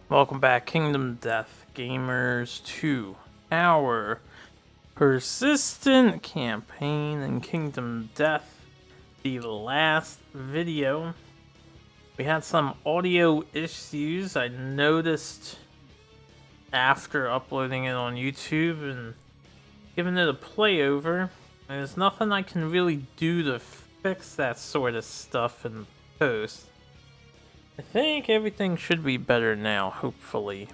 Welcome back, Kingdom Death Gamers, to our persistent campaign in Kingdom Death. The last video, we had some audio issues I noticed after uploading it on YouTube and giving it a play over. There's nothing I can really do to fix that sort of stuff in post. I think everything should be better now, hopefully.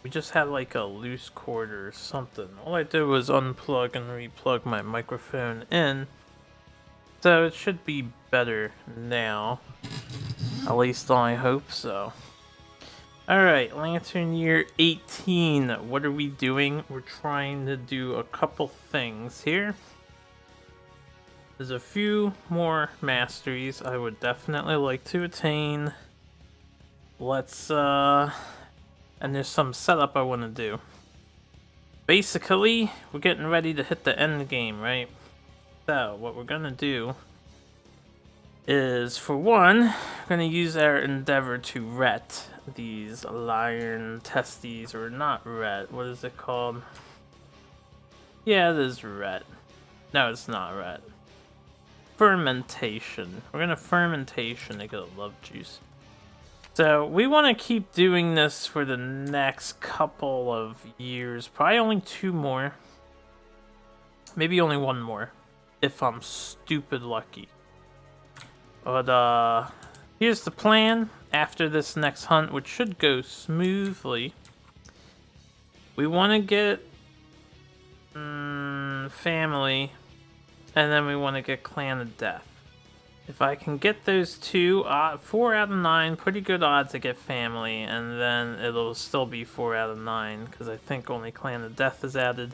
We just had like a loose cord or something. All I did was unplug and replug my microphone in. So it should be better now. At least I hope so. Alright, Lantern Year 18. What are we doing? We're trying to do a couple things here. There's a few more masteries I would definitely like to attain. Let's, and there's some setup I want to do. Basically, we're getting ready to hit the end game, right? So, what we're gonna do is, for one, we're gonna use our endeavor to ret these iron testes, or not ret, what is it called? Yeah, it is ret. No, it's not ret. Fermentation. We're gonna fermentation to get a love juice. So we want to keep doing this for the next couple of years. Probably only 2 more. Maybe only 1 more. If I'm stupid lucky. But here's the plan. After this next hunt, which should go smoothly. We want to get family. And then we want to get Clan of Death. If I can get those 2, 4 out of 9, pretty good odds to get family, and then it'll still be 4 out of 9, because I think only Clan of Death is added.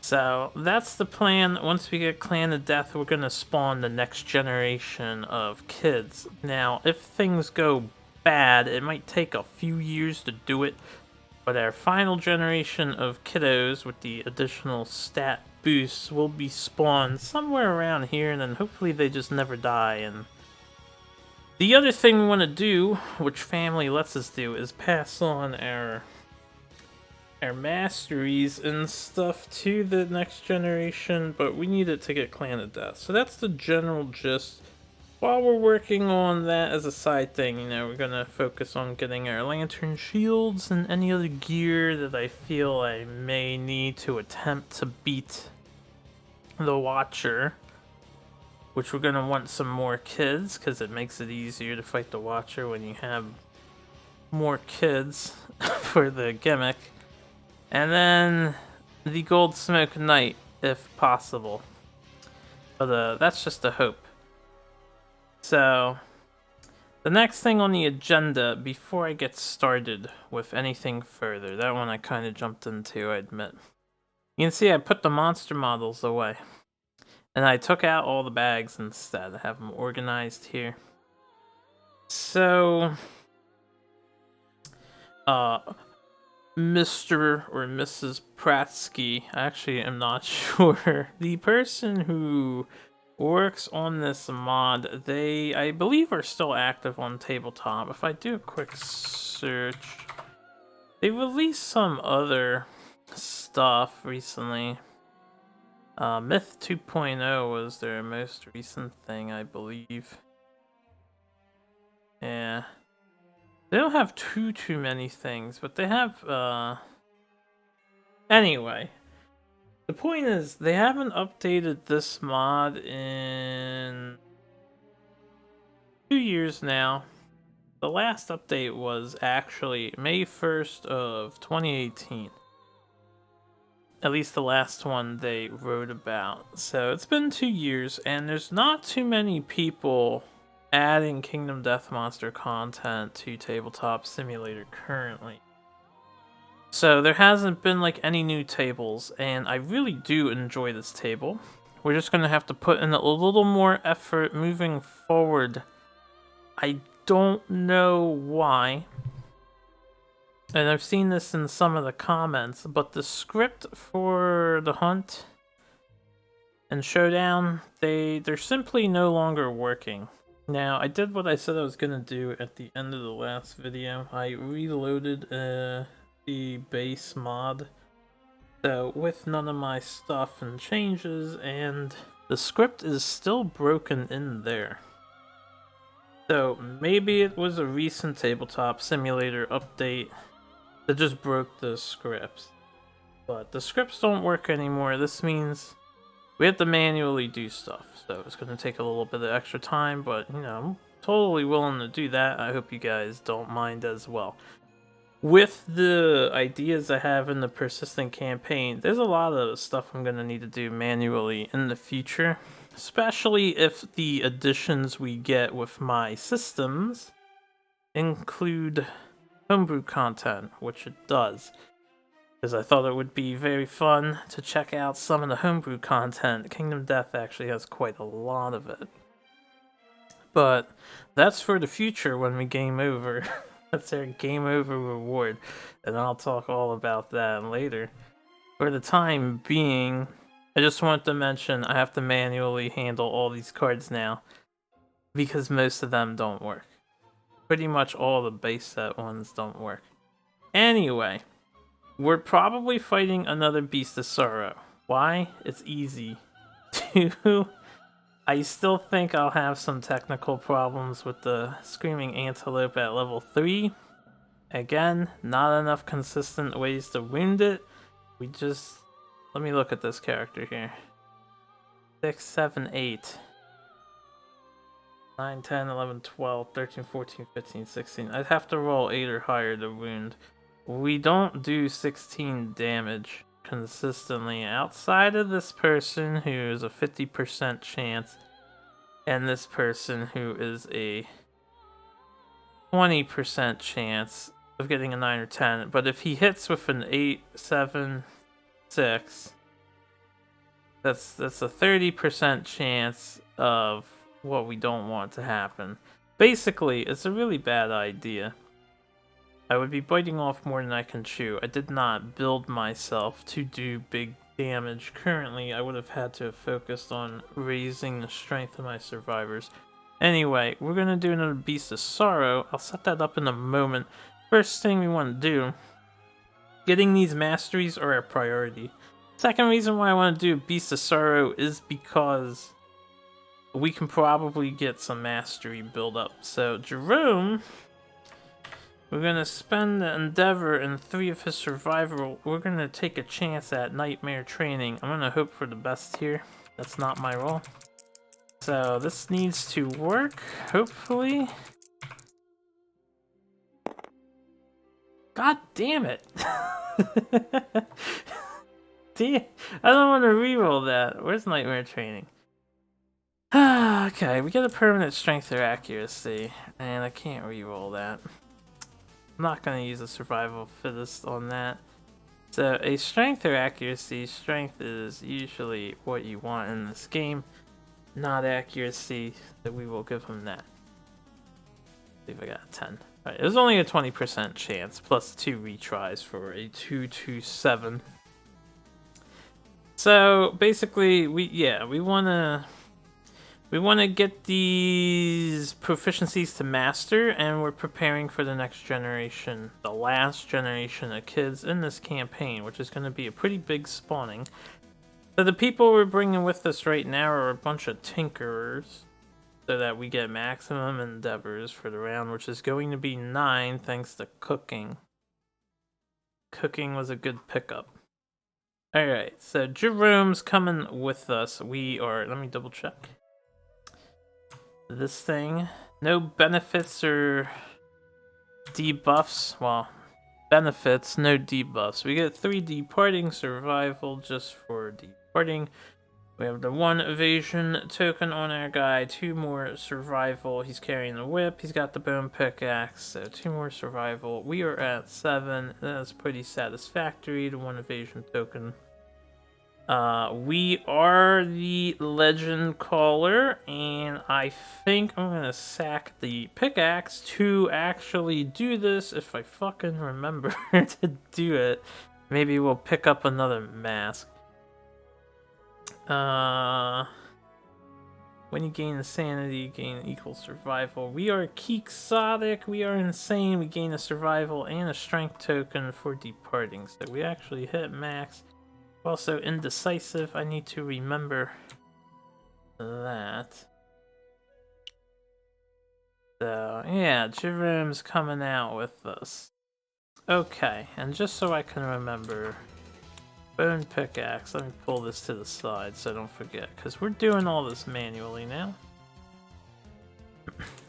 So, that's the plan. Once we get Clan of Death, we're going to spawn the next generation of kids. Now, if things go bad, it might take a few years to do it, but our final generation of kiddos with the additional stat boosts will be spawned somewhere around here, and then hopefully they just never die. And the other thing we want to do, which family lets us do, is pass on our masteries and stuff to the next generation, but we need it to get Clan of Death. So that's the general gist. While we're working on that as a side thing, you know, we're gonna focus on getting our lantern shields and any other gear that I feel I may need to attempt to beat the Watcher, which we're gonna want some more kids because it makes it easier to fight the Watcher when you have more kids for the gimmick. And then the Gold Smoke Knight, if possible. But that's just a hope. So, the next thing on the agenda, before I get started with anything further, that one I kind of jumped into, I admit. You can see I put the monster models away. And I took out all the bags instead. I have them organized here. So, Mr. or Mrs. Pratsky, I actually am not sure. The person who works on this mod, they, I believe, are still active on Tabletop. If I do a quick search, they released some other stuff recently. Myth 2.0 was their most recent thing, I believe. Yeah. They don't have too many things, but they have, Anyway. The point is, they haven't updated this mod in 2 years now. The last update was actually May 1st of 2018. At least the last one they wrote about. So it's been 2 years, and there's not too many people adding Kingdom Death Monster content to Tabletop Simulator currently. So there hasn't been like any new tables, and I really do enjoy this table. We're just gonna have to put in a little more effort moving forward. I don't know why. And I've seen this in some of the comments, but the script for the hunt and showdown, they're simply no longer working. Now, I did what I said I was gonna do at the end of the last video. I reloaded the base mod, so with none of my stuff and changes, and the script is still broken in there. So maybe it was a recent Tabletop Simulator update that just broke the scripts. But the scripts don't work anymore. This means we have to manually do stuff. So it's going to take a little bit of extra time, but you know, I'm totally willing to do that. I hope you guys don't mind as well. With the ideas I have in the persistent campaign, there's a lot of stuff I'm going to need to do manually in the future, especially if the additions we get with my systems include homebrew content, which it does. Because I thought it would be very fun to check out some of the homebrew content. Kingdom Death actually has quite a lot of it. But that's for the future when we game over. That's their game over reward, and I'll talk all about that later. For the time being, I just want to mention I have to manually handle all these cards now, because most of them don't work. Pretty much all the base set ones don't work. Anyway, we're probably fighting another Beast of Sorrow. Why? It's easy. I still think I'll have some technical problems with the Screaming Antelope at level 3. Again, not enough consistent ways to wound it. Let me look at this character here. 6, 7, 8. 9, 10, 11, 12, 13, 14, 15, 16. I'd have to roll 8 or higher to wound. We don't do 16 damage consistently outside of this person who is a 50% chance and this person who is a 20% chance of getting a 9 or 10. But if he hits with an 8, 7, 6, that's a 30% chance of what we don't want to happen. Basically, it's a really bad idea. I would be biting off more than I can chew. I did not build myself to do big damage. Currently, I would have had to have focused on raising the strength of my survivors. Anyway, we're going to do another Beast of Sorrow. I'll set that up in a moment. First thing we want to do, getting these masteries are our priority. Second reason why I want to do Beast of Sorrow is because we can probably get some mastery build up. So Jerome, we're going to spend the Endeavor and 3 of his survival. We're going to take a chance at Nightmare Training. I'm going to hope for the best here. That's not my role. So this needs to work, hopefully. God damn it! Damn, I don't want to reroll that. Where's Nightmare Training? Okay, we get a permanent strength or accuracy, and I can't reroll that. I'm not going to use a survival fittest on that. So a strength or accuracy, strength is usually what you want in this game, not accuracy, so we will give him that. I believe I got a 10. Alright, it was only a 20% chance, plus 2 retries for a 2-7. So basically, we wanna get these proficiencies to master, and we're preparing for the next generation, the last generation of kids in this campaign, which is going to be a pretty big spawning. So the people we're bringing with us right now are a bunch of tinkerers, so that we get maximum endeavors for the round, which is going to be 9 thanks to cooking. Cooking was a good pickup. Alright, so Jerome's coming with us. Let me double check. This thing, no benefits or debuffs. Well, benefits, no debuffs. We get 3 departing survival just for departing. We have the 1 evasion token on our guy, 2 more survival. He's carrying the whip, he's got the bone pickaxe, so 2 more survival. We are at 7, that's pretty satisfactory, the 1 evasion token. We are the Legend Caller, and I think I'm gonna sack the pickaxe to actually do this if I fucking remember to do it. Maybe we'll pick up another mask. When you gain insanity, you gain equal survival. We are quixotic, we are insane, we gain a survival and a strength token for departing. So we actually hit max. Also indecisive, I need to remember that. So yeah, Jerome's coming out with us. Okay, and just so I can remember, bone pickaxe, let me pull this to the side so I don't forget, because we're doing all this manually now.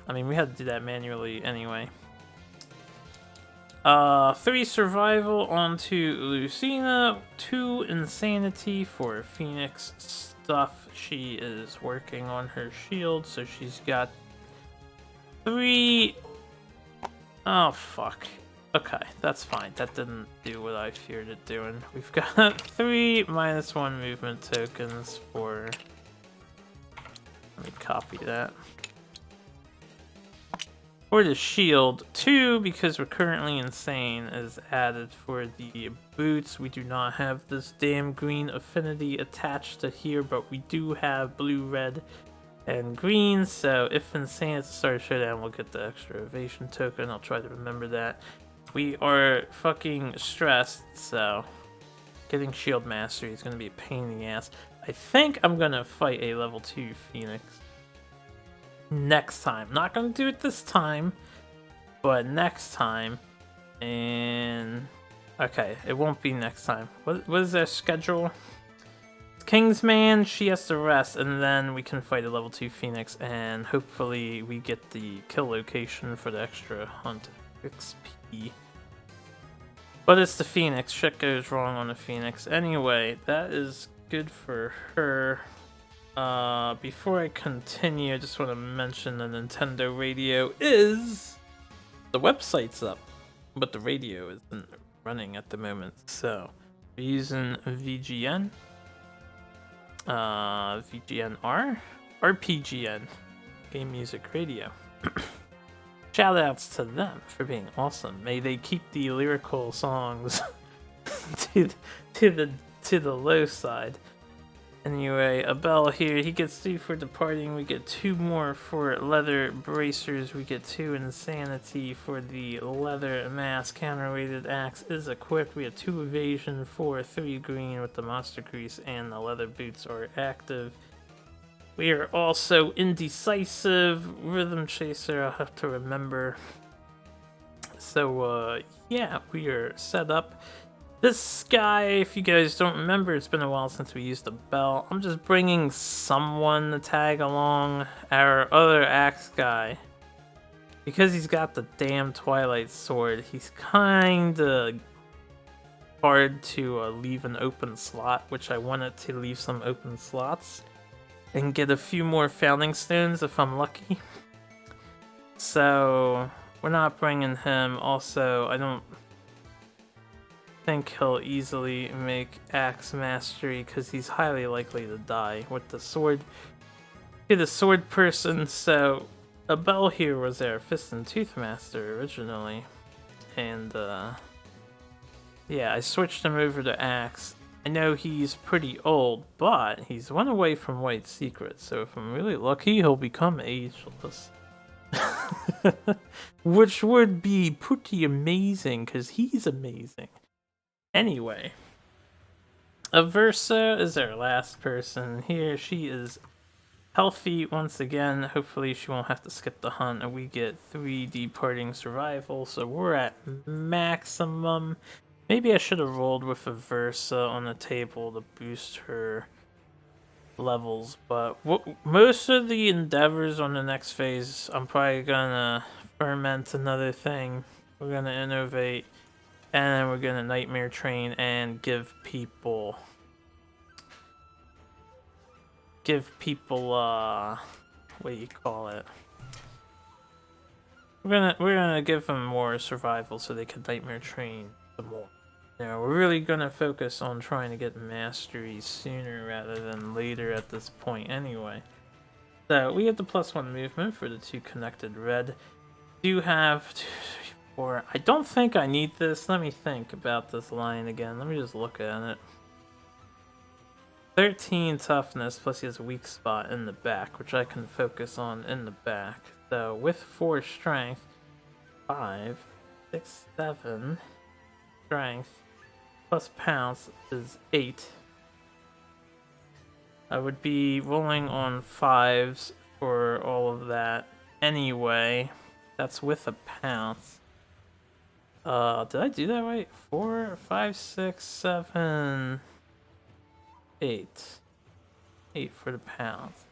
I mean, we had to do that manually anyway. 3 survival onto Lucina, 2 insanity for Phoenix stuff. She is working on her shield, so she's got 3. Oh, fuck. Okay, that's fine. That didn't do what I feared it doing. We've got 3 -1 movement tokens for... Let me copy that. For the shield, 2, because we're currently insane, is added for the boots. We do not have this damn green affinity attached to here, but we do have blue, red, and green, so if insane at the start of showdown, we'll get the extra evasion token. I'll try to remember that. We are fucking stressed, so getting shield mastery is going to be a pain in the ass. I think I'm going to fight a level 2 Phoenix next time. Not going to do it this time, but next time. And okay, it won't be next time. What is their schedule? Kingsman, she has to rest, and then we can fight a level 2 Phoenix, and hopefully we get the kill location for the extra hunt XP. But it's the Phoenix. Shit goes wrong on the Phoenix. Anyway, that is good for her. Before I continue, I just want to mention the Nintendo radio is... The website's up, but the radio isn't running at the moment. So, we're using VGN. VGNR? RPGN. Game Music Radio. Shoutouts to them for being awesome. May they keep the lyrical songs to the low side. Anyway, Abel here, he gets 2 for departing. We get 2 more for leather bracers. We get 2 insanity for the leather mask. Counterweighted axe is equipped. We have 2 evasion for 3 green with the monster grease, and the leather boots are active. We are also indecisive. Rhythm chaser, I'll have to remember. So, yeah, we are set up. This guy, if you guys don't remember, it's been a while since we used the bell. I'm just bringing someone to tag along our other axe guy. Because he's got the damn Twilight Sword, he's kinda hard to leave an open slot, which I wanted to leave some open slots and get a few more Founding Stones if I'm lucky. So, we're not bringing him. Also, I don't think he'll easily make Axe Mastery because he's highly likely to die with the sword. He's a sword person, so Abel here was our Fist and Tooth Master originally. And yeah, I switched him over to Axe. I know he's pretty old, but he's one away from White Secret, so if I'm really lucky, he'll become ageless. Which would be pretty amazing, because he's amazing. Anyway, Aversa is our last person here. She is healthy once again. Hopefully she won't have to skip the hunt, and we get 3 departing survival, so we're at maximum. Maybe I should have rolled with Aversa on the table to boost her levels, but most of the endeavors on the next phase, I'm probably gonna ferment another thing. We're gonna innovate. And then we're gonna Nightmare Train and give people what do you call it? We're gonna give them more survival so they can Nightmare Train some more. Now we're really gonna focus on trying to get mastery sooner rather than later at this point anyway. So we have the +1 movement for the 2 connected red. Do have 2, 3, 4. I don't think I need this. Let me think about this line again. Let me just look at it. 13 toughness, plus he has a weak spot in the back, which I can focus on in the back. So with 4 strength, 5, 6, 7 strength, plus pounce is 8. I would be rolling on 5s for all of that anyway. That's with a pounce. Did I do that right? 4, 5, 6, 7, 8. 8 for the pounce.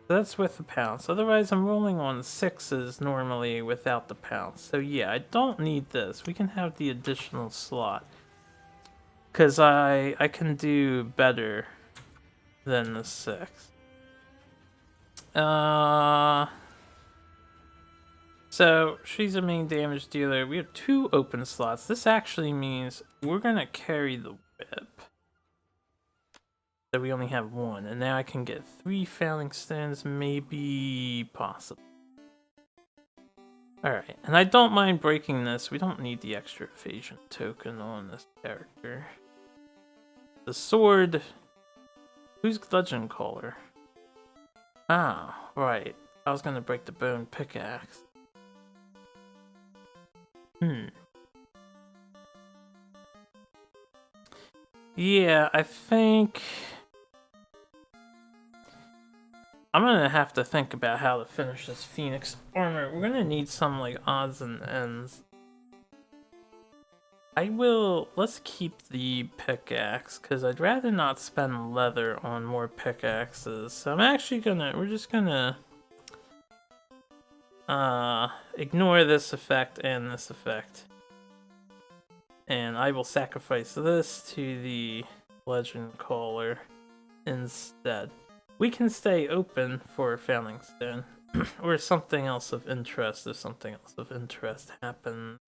So that's with the pounce. Otherwise, I'm rolling on 6s normally without the pounce. So yeah, I don't need this. We can have the additional slot. Because I can do better than the 6. So she's a main damage dealer. We have 2 open slots. This actually means we're gonna carry the whip. So we only have 1, and now I can get 3 failing stones, maybe possible. Alright, and I don't mind breaking this. We don't need the extra evasion token on this character. The sword. Who's Legend Caller? Ah, right. I was gonna break the bone pickaxe. Yeah, I think I'm gonna have to think about how to finish this Phoenix armor. We're gonna need some like odds and ends. Let's keep the pickaxe, because I'd rather not spend leather on more pickaxes. So we're just gonna ignore this effect and this effect. And I will sacrifice this to the Legend Caller instead. We can stay open for Failing Stone, or something else of interest if something else of interest happens.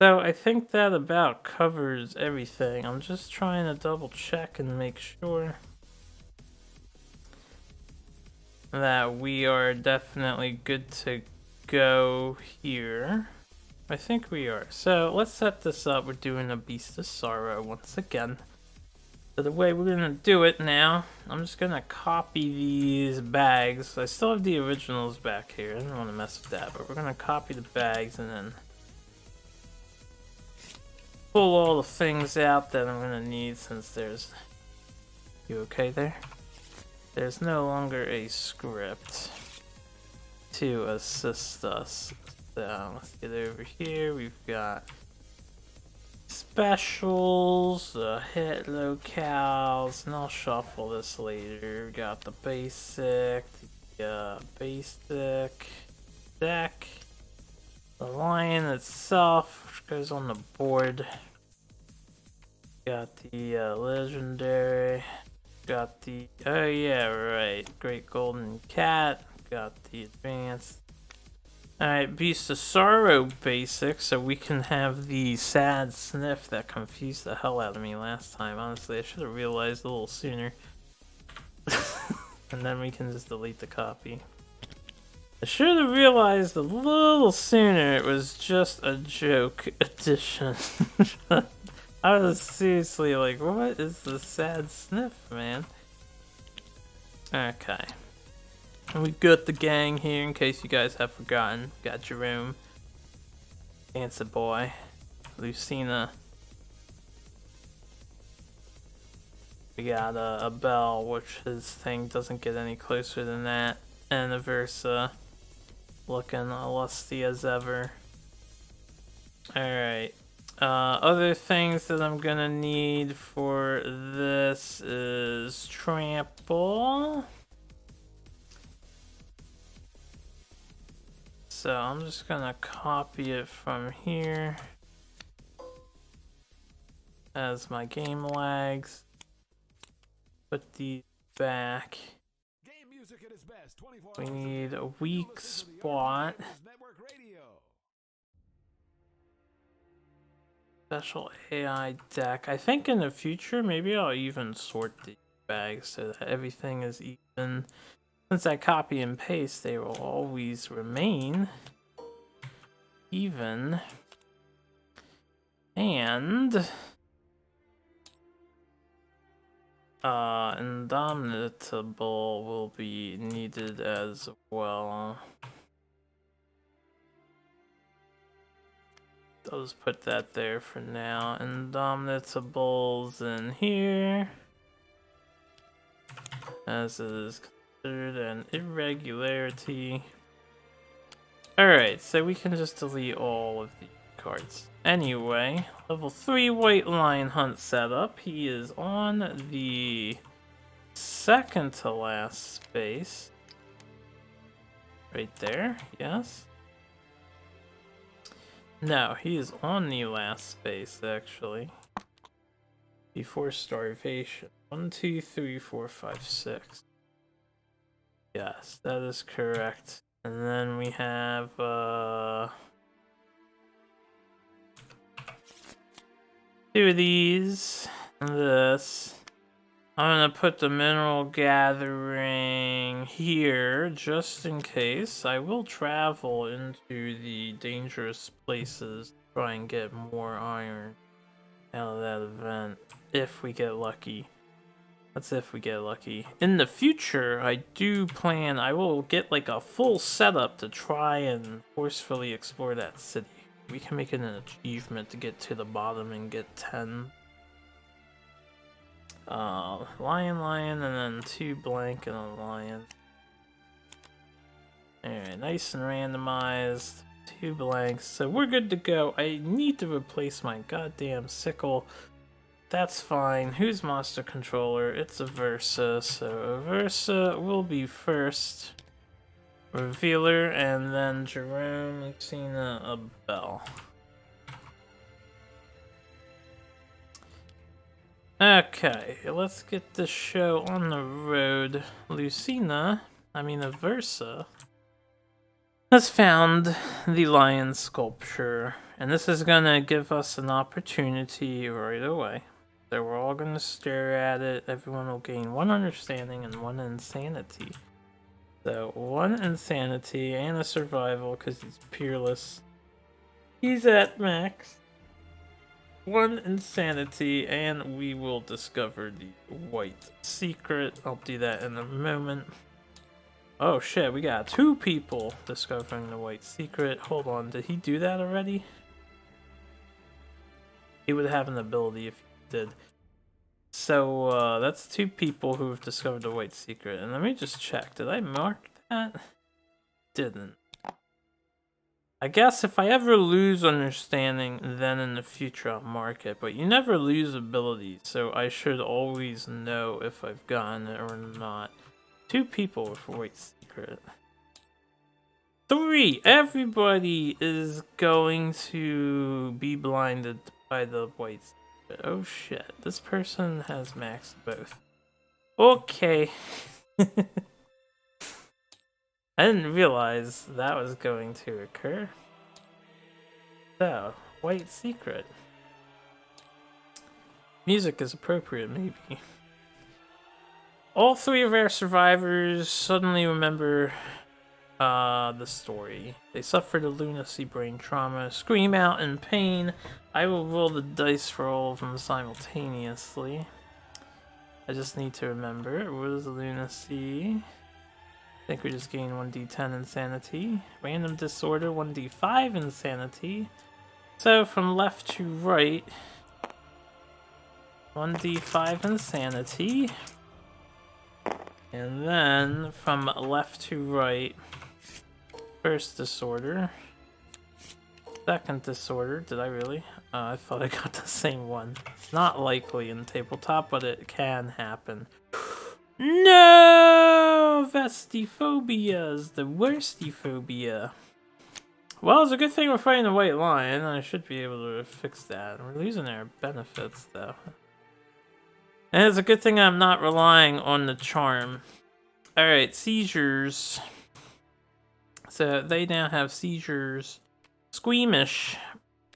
So I think that about covers everything. I'm just trying to double check and make sure that we are definitely good to go here. I think we are. So let's set this up. We're doing a Beast of Sorrow once again. So the way we're gonna do it now, I'm just gonna copy these bags. I still have the originals back here. I don't want to mess with that, but we're gonna copy the bags and then pull all the things out that I'm gonna need, since there's... You okay there? There's no longer a script to assist us. So let's get over here. We've got specials, hit locales, and I'll shuffle this later. We got the basic, basic deck, the lion itself, which goes on the board. Got the legendary. Got the, oh yeah, right, Great Golden Cat. Got the advanced. Alright, Beast of Sorrow basic, so we can have the sad sniff that confused the hell out of me last time. Honestly, I should have realized a little sooner. And then we can just delete the copy. I should have realized a little sooner it was just a joke addition. I was seriously like, what is the sad sniff, man? Okay. And we've got the gang here, in case you guys have forgotten. Got Jerome, Dancer Boy, Lucina. We got a Bell, which his thing doesn't get any closer than that. And a Versa, looking lusty as ever. Alright. Other things that I'm gonna need for this is Trample. So I'm just gonna copy it from here as my game lags. Put these back. We need a weak spot. Special AI deck. I think in the future maybe I'll even sort the bags so that everything is even. Since I copy and paste, they will always remain even. And Indomitable will be needed as well. I'll just put that there for now. Indomitable's in here, as it is considered an irregularity. Alright, so we can just delete all of the cards. Anyway, level 3 White Lion Hunt setup. He is on the second to last space. Right there, yes. No, he is on the last space, actually. Before starvation. 1, 2, 3, 4, 5, 6. Yes, that is correct. And then we have, two of these, and this. I'm gonna put the mineral gathering here, just in case. I will travel into the dangerous places to try and get more iron out of that event, if we get lucky. That's if we get lucky. In the future, I do plan, I will get like a full setup to try and forcefully explore that city. We can make it an achievement to get to the bottom and get 10. Lion, and then 2 blank and a lion. Alright, nice and randomized. 2 blanks, so we're good to go. I need to replace my goddamn sickle. That's fine. Who's Monster Controller? It's Aversa, so Aversa will be first. Revealer, and then Jerome, Lucina, a Bell. Okay, let's get this show on the road. Lucina, Aversa, has found the lion sculpture, and this is gonna give us an opportunity right away. So we're all gonna stare at it. Everyone will gain 1 understanding and 1 insanity. So 1 insanity and a survival because he's peerless. He's at max. 1 insanity, and we will discover the white secret. I'll do that in a moment. Oh shit, we got 2 people discovering the white secret. Hold on, did he do that already? He would have an ability if he did. So, that's 2 people who have discovered the white secret. And let me just check. Did I mark that? Didn't. I guess if I ever lose understanding, then in the future I'll mark it. But you never lose abilities, so I should always know if I've gotten it or not. 2 people with white secret. 3! Everybody is going to be blinded by the white secret. Oh shit, this person has maxed both. Okay. I didn't realize that was going to occur. So, white secret. Music is appropriate, maybe. All 3 of our survivors suddenly remember the story. They suffered a lunacy brain trauma, scream out in pain. I will roll the dice for all of them simultaneously. I just need to remember. What is lunacy? I think we just gained 1d10 insanity. Random disorder, 1d5 insanity. So from left to right, 1d5 insanity. And then from left to right, first disorder. Second disorder, did I really? I thought I got the same one. It's not likely in tabletop, but it can happen. No! Vestiphobia is the worstiphobia. Well, it's a good thing we're fighting the white lion. I should be able to fix that. We're losing our benefits, though. And it's a good thing I'm not relying on the charm. Alright, seizures. So they now have seizures. Squeamish.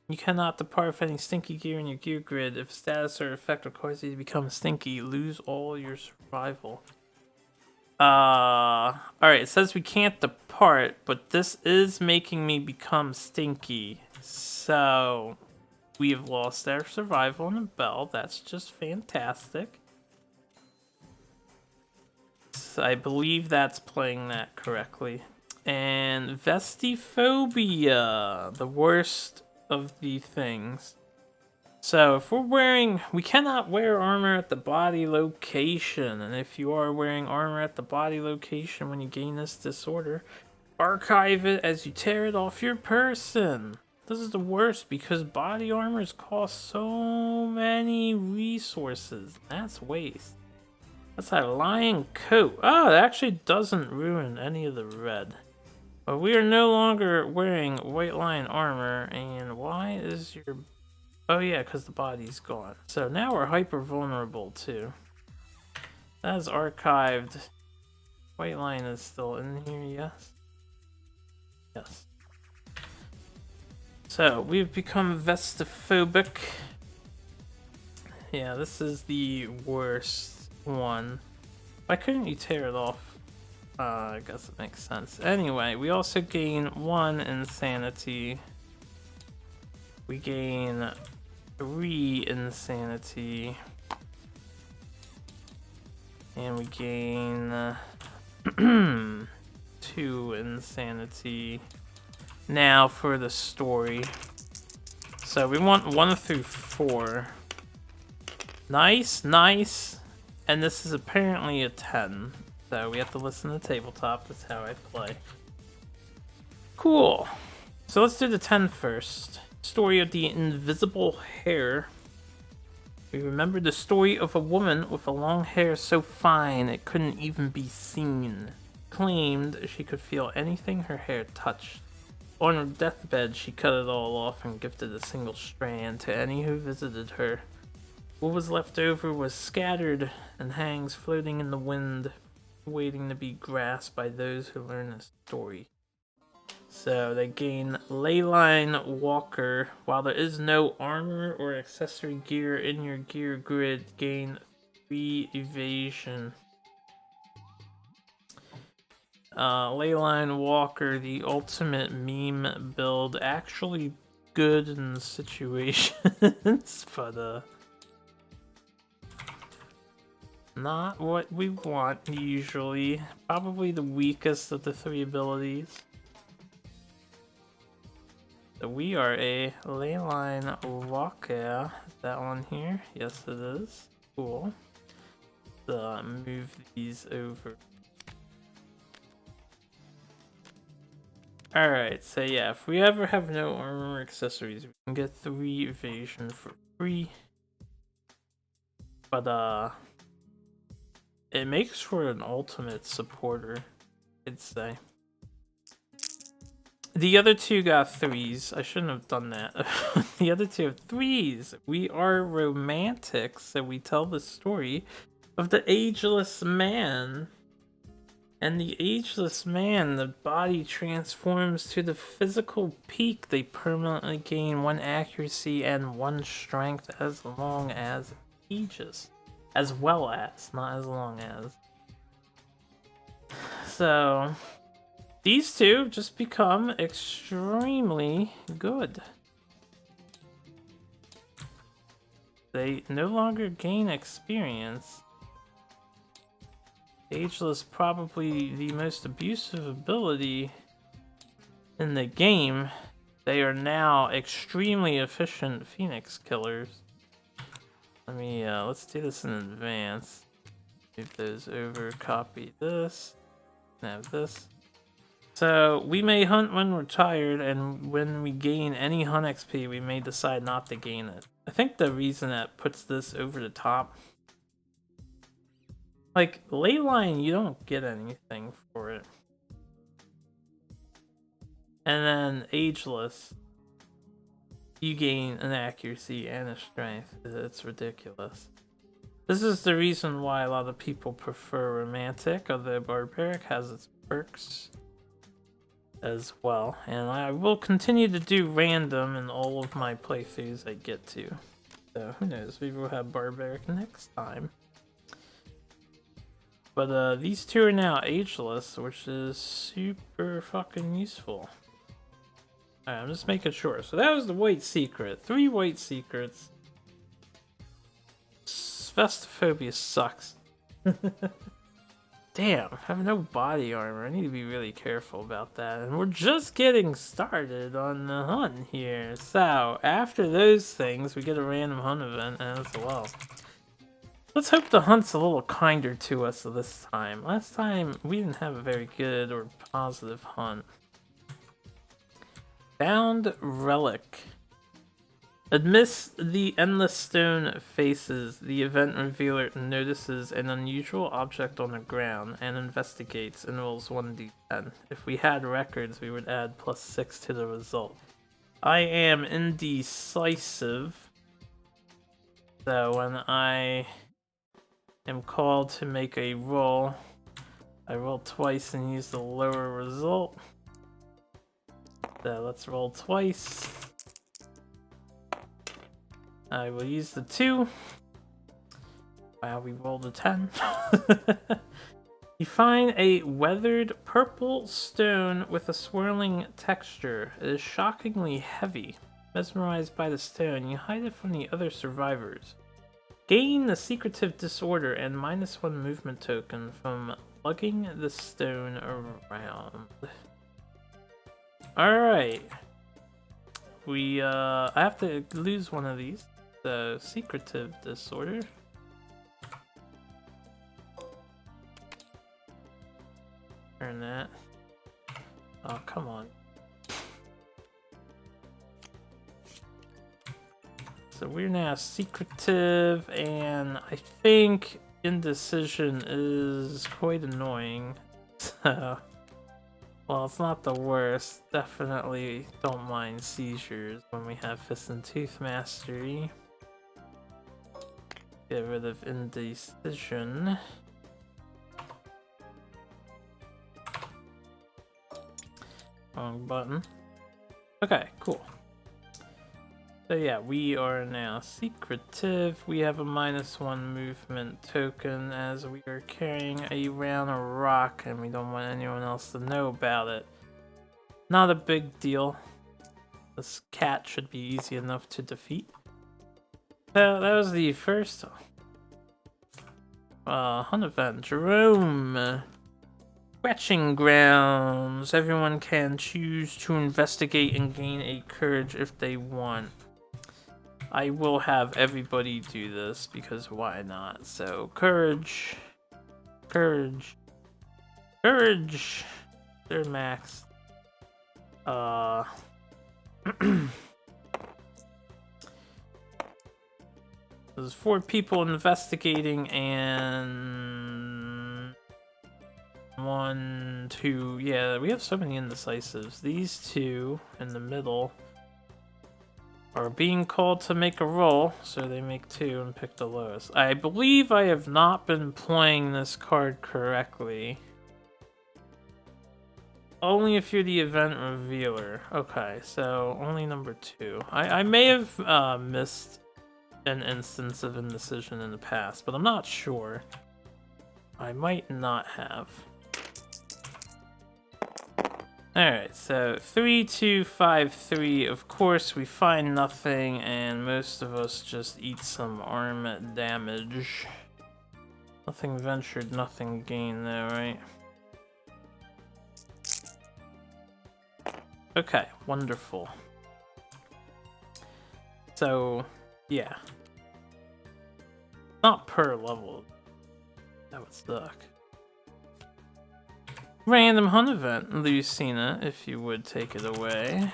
You cannot depart with any stinky gear in your gear grid. If status or effect requires you to become stinky, lose all your survival. Alright, it says we can't depart, but this is making me become stinky. So, we have lost our survival in the bell. That's just fantastic. Yes, I believe that's playing that correctly. And Vestiphobia, the worst of the things. So if we're wearing, we cannot wear armor at the body location, and if you are wearing armor at the body location when you gain this disorder, archive it as you tear it off your person. This is the worst because body armors cost so many resources. That's waste. That's a lion coat. Oh, it actually doesn't ruin any of the red. But we are no longer wearing white lion armor, and why is your... Oh yeah, because the body's gone. So now we're hyper vulnerable too. That is archived. White lion is still in here, yes? Yes. So we've become vestiphobic. Yeah, this is the worst one. Why couldn't you tear it off? I guess it makes sense. Anyway, we also gain 1 insanity. We gain 3 insanity. And we gain 2 insanity. Now for the story. So we want 1 through 4. Nice, nice. And this is apparently a 10. So we have to listen to tabletop. That's how I play. Cool. So let's do the 10 first. Story of the invisible hair. We remember the story of a woman with a long hair so fine it couldn't even be seen. Claimed she could feel anything her hair touched. On her deathbed, she cut it all off and gifted a single strand to any who visited her. What was left over was scattered and hangs floating in the wind, waiting to be grasped by those who learn the story. So they gain Leyline Walker. While there is no armor or accessory gear in your gear grid, gain 3 evasion. Leyline Walker, the ultimate meme build, actually good in situations, but not what we want usually. Probably the weakest of the 3 abilities. So we are a Leyline Walker. Is that one here? Yes, it is. Cool. So move these over. Alright, so yeah, if we ever have no armor or accessories, we can get 3 evasion for free. But it makes for an ultimate supporter, I'd say. The other 2 got 3s. I shouldn't have done that. The other 2 have 3s. We are romantic, so we tell the story of the ageless man. And the ageless man, the body transforms to the physical peak. They permanently gain 1 accuracy and 1 strength as long as it ages. As well as, not as long as. So these 2 just become extremely good. They no longer gain experience. Ageless, probably the most abusive ability in the game. They are now extremely efficient Phoenix killers. Let me, let's do this in advance. Move those over, copy this, and have this. So, we may hunt when we're tired, and when we gain any hunt XP, we may decide not to gain it. I think the reason that puts this over the top, like, Leyline, you don't get anything for it. And then Ageless, you gain an accuracy and a strength. It's ridiculous. This is the reason why a lot of people prefer Romantic, although Barbaric has its perks as well. And I will continue to do random in all of my playthroughs I get to. So who knows, maybe we'll have Barbaric next time. But these 2 are now ageless, which is super fucking useful. Alright, I'm just making sure. So that was the white secret. 3 white secrets. Vestiphobia sucks. Damn, I have no body armor. I need to be really careful about that. And we're just getting started on the hunt here. So, after those things, we get a random hunt event as well. Let's hope the hunt's a little kinder to us this time. Last time, we didn't have a very good or positive hunt. Found Relic. Amidst the endless stone faces, the event revealer notices an unusual object on the ground and investigates and rolls 1d10. If we had records, we would add +6 to the result. I am indecisive, so when I am called to make a roll, I roll twice and use the lower result. So let's roll twice. I will use the 2. Wow, we rolled a 10. You find a weathered purple stone with a swirling texture. It is shockingly heavy. Mesmerized by the stone, you hide it from the other survivors. Gain the secretive disorder and -1 movement token from lugging the stone around. Alright. I have to lose one of these. The secretive disorder. Turn that. Oh, come on. So we're now secretive, and I think indecision is quite annoying. So, well, it's not the worst. Definitely don't mind seizures when we have Fist and Tooth Mastery. Get rid of indecision. Wrong button. Okay, cool. So yeah, we are now secretive. We have a -1 movement token as we are carrying around a rock and we don't want anyone else to know about it. Not a big deal. This cat should be easy enough to defeat. So that was the first hunt event. Jerome. Scratching grounds. Everyone can choose to investigate and gain a courage if they want. I will have everybody do this because why not? So courage, courage, courage. They're max. There's 4 people investigating and 1, 2. Yeah, we have so many indecisives. These 2 in the middle are being called to make a roll, so they make 2 and pick the lowest. I believe I have not been playing this card correctly. Only if you're the event revealer. Okay, so only number 2. I may have missed an instance of indecision in the past, but I'm not sure. I might not have. Alright, so 3, 2, 5, 3. Of course, we find nothing, and most of us just eat some arm damage. Nothing ventured, nothing gained, though, right? Okay, wonderful. So, yeah. Not per level. That would suck. Random hunt event, Lucina, if you would take it away.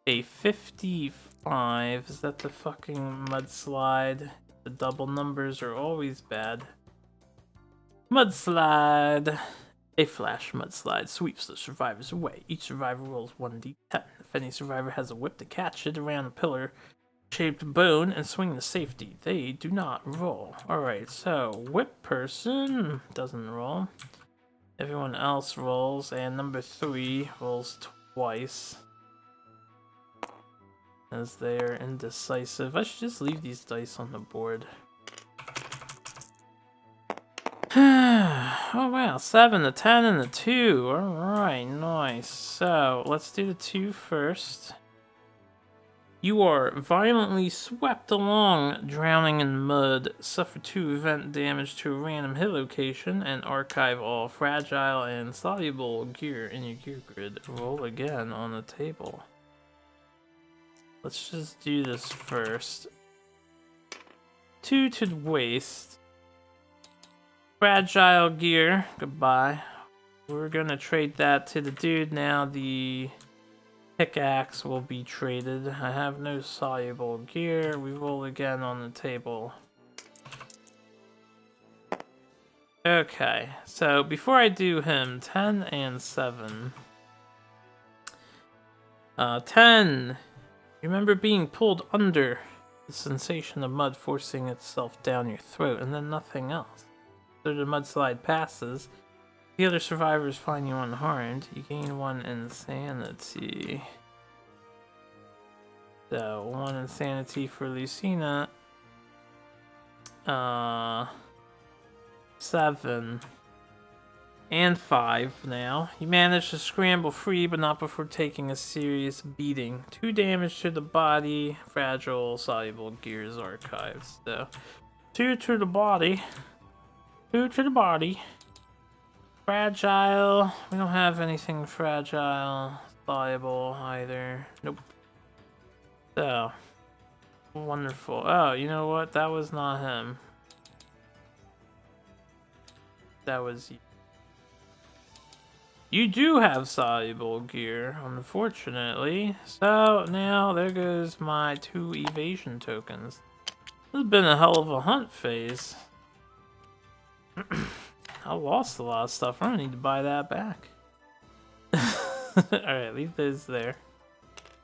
A 55. Is that the fucking mudslide? The double numbers are always bad. Mudslide. A flash mudslide sweeps the survivors away. Each survivor rolls 1d10. If any survivor has a whip to catch it around a pillar-shaped bone and swing to safety, they do not roll. Alright, so whip person doesn't roll. Everyone else rolls, and number 3 rolls twice. As they are indecisive. I should just leave these dice on the board. Oh wow, 7, a 10, and a 2. Alright, nice. So, let's do the 2 first. You are violently swept along, drowning in mud. Suffer 2 event damage to a random hit location, and archive all fragile and soluble gear in your gear grid. Roll again on the table. Let's just do this first. 2 to the waist. Fragile gear. Goodbye. We're gonna trade that to the dude now. The pickaxe will be traded. I have no soluble gear. We roll again on the table. Okay, so before I do him, 10 and 7. 10. Remember being pulled under. The sensation of mud forcing itself down your throat, and then nothing else. So the mudslide passes. The other survivors find you unharmed. You gain 1 insanity. So 1 insanity for Lucina. 7 and 5 now. You manage to scramble free, but not before taking a serious beating. 2 damage to the body. Fragile, soluble gears archives. So 2 to the body. 2 to the body. Fragile. We don't have anything fragile. Soluble either. Nope. So. Wonderful. Oh, you know what? That was not him. That was you. You do have soluble gear, unfortunately. So now there goes my 2 evasion tokens. This has been a hell of a hunt phase. I lost a lot of stuff. I don't need to buy that back. Alright, leave those there.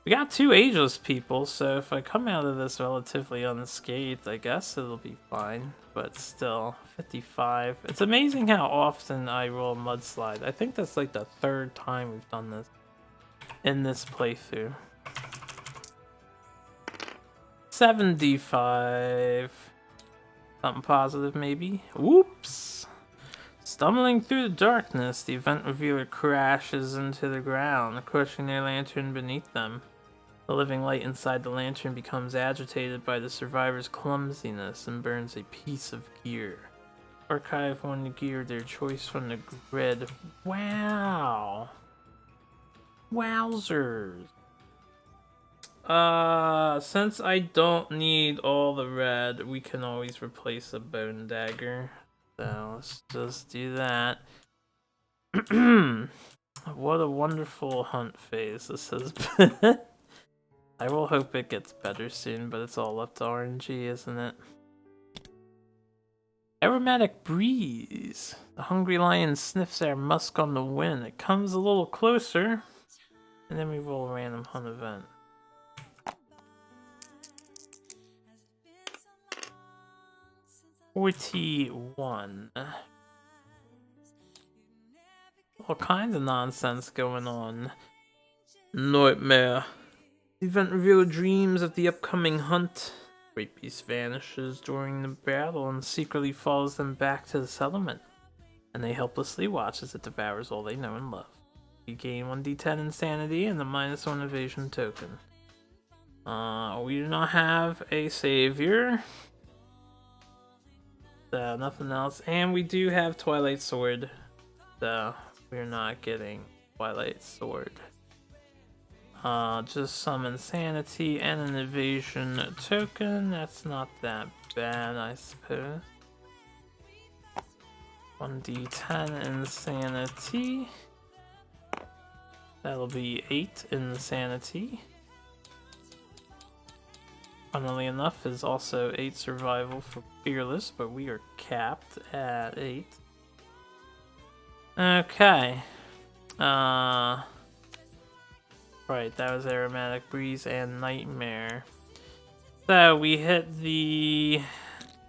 We got 2 ageless people, so if I come out of this relatively unscathed, I guess it'll be fine. But still, 55. It's amazing how often I roll mudslide. I think that's like the 3rd time we've done this in this playthrough. 75. Something positive, maybe? Whoops! Stumbling through the darkness, the event revealer crashes into the ground, crushing their lantern beneath them. The living light inside the lantern becomes agitated by the survivor's clumsiness and burns a piece of gear. Archive 1 gear, their choice from the grid. Wow! Wowzers! Since I don't need all the red, we can always replace a bone dagger. So let's just do that. What a wonderful hunt phase this has been. I will hope it gets better soon, but it's all up to RNG, isn't it? Aromatic breeze. The hungry lion sniffs our musk on the wind. It comes a little closer, and then we roll a random hunt event. $41. All kinds of nonsense going on. Nightmare. The event revealer dreams of the upcoming hunt. Great Beast vanishes during the battle and secretly follows them back to the settlement. And they helplessly watch as it devours all they know and love. You gain 1d10 insanity and a -1 evasion token. We do not have a savior. So nothing else. And we do have Twilight Sword. So we're not getting Twilight Sword. Just some insanity and an evasion token. That's not that bad, I suppose. 1d10 insanity. That'll be 8 insanity. Funnily enough, is also 8 survival for Fearless, but we are capped at 8. Okay. Right, that was Aromatic Breeze and Nightmare. So we hit the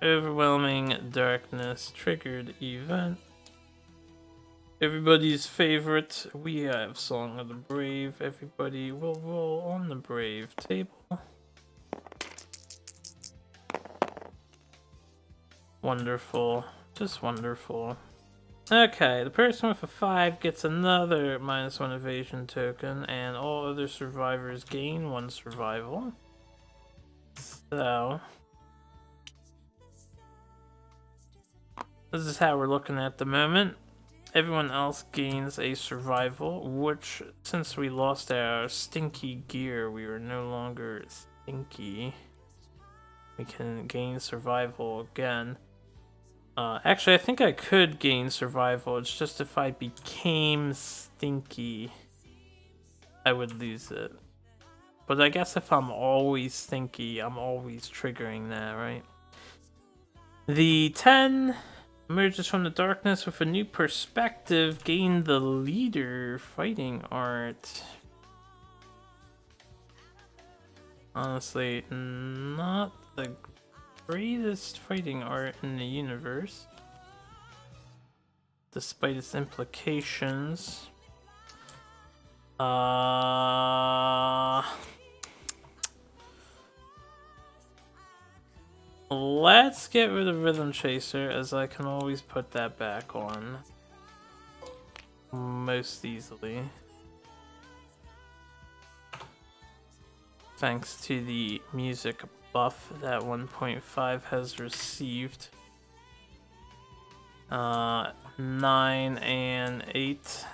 Overwhelming Darkness triggered event. Everybody's favorite, we have Song of the Brave. Everybody will roll on the Brave table. Wonderful, just wonderful. Okay, the person with a 5 gets another -1 evasion token, and all other survivors gain 1 survival. So this is how we're looking at the moment. Everyone else gains a survival, which, since we lost our stinky gear, we are no longer stinky. We can gain survival again. Actually, I think I could gain survival. It's just if I became stinky, I would lose it. But I guess if I'm always stinky, I'm always triggering that, right? The 10 emerges from the darkness with a new perspective. Gain the leader fighting art. Honestly, not the greatest fighting art in the universe, despite its implications. Let's get rid of Rhythm Chaser, as I can always put that back on most easily, thanks to the music buff that 1.5 has received. 9 and 8.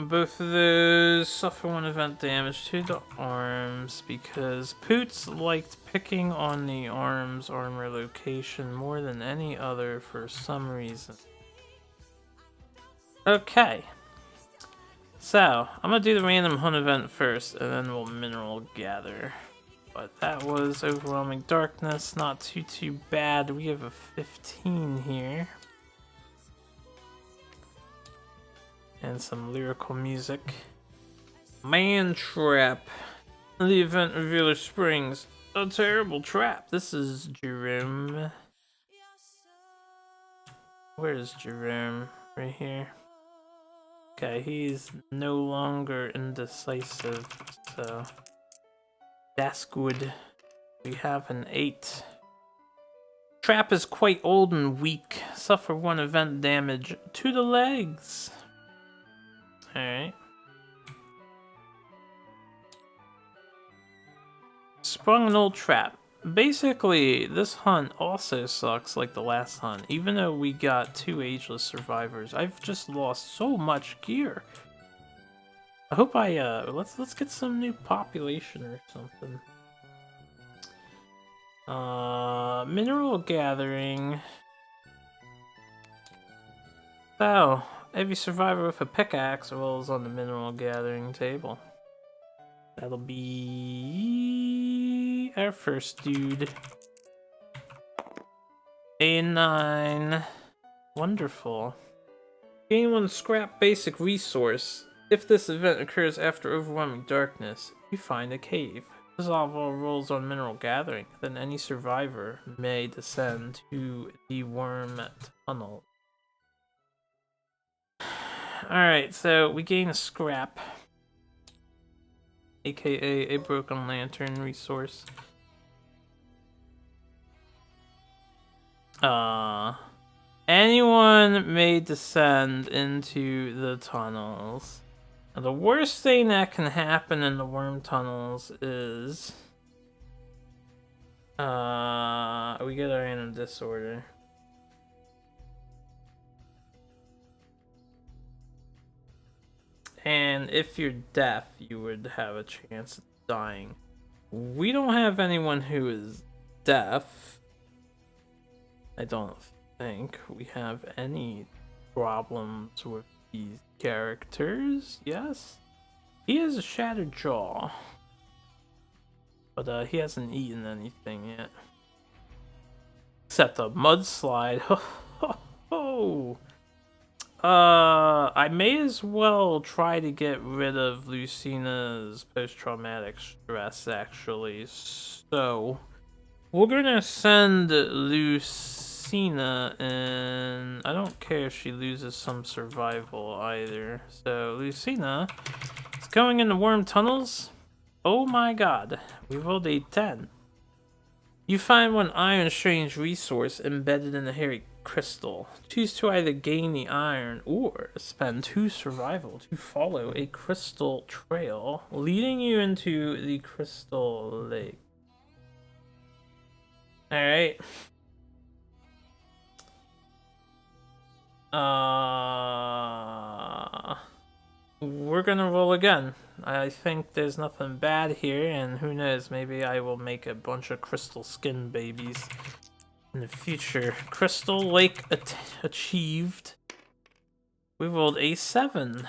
Both of those suffer 1 event damage to the arms because Poots liked picking on the arms armor location more than any other for some reason. Okay. So, I'm gonna do the random hunt event first, and then we'll mineral gather. But that was Overwhelming Darkness, not too bad. We have a 15 here. And some lyrical music. Man Trap. The event revealer springs. A terrible trap. This is Jerome. Where is Jerome? Right here. Okay, he's no longer indecisive, so that's good. We have an 8. Trap is quite old and weak. Suffer 1 event damage to the legs. Alright. Sprung an old trap. Basically, this hunt also sucks like the last hunt. Even though we got 2 ageless survivors, I've just lost so much gear. I hope let's get some new population or something. Mineral gathering. So, every survivor with a pickaxe rolls on the mineral gathering table. That'll be our first dude. A9. Wonderful. Gain 1 scrap basic resource. If this event occurs after Overwhelming Darkness, you find a cave. Resolve all rolls on mineral gathering, then any survivor may descend to the worm tunnel. Alright, so we gain a scrap, aka a broken lantern resource. Anyone may descend into the tunnels. Now, the worst thing that can happen in the worm tunnels is we get a random disorder. And if you're deaf, you would have a chance of dying. We don't have anyone who is deaf. I don't think we have any problems with these characters. Yes? He has a shattered jaw. But he hasn't eaten anything yet. Except a mudslide. Ho ho ho! I may as well try to get rid of Lucina's post-traumatic stress, actually. So, we're gonna send Lucina, and I don't care if she loses some survival either. So, Lucina is going into worm tunnels. Oh my god, we rolled a 10. You find 1 iron strange resource embedded in a hairy crystal. Choose to either gain the iron or spend 2 survival to follow a crystal trail leading you into the crystal lake. Alright. We're gonna roll again. I think there's nothing bad here, and who knows, maybe I will make a bunch of crystal skin babies in the future. Crystal Lake achieved. We rolled a 7.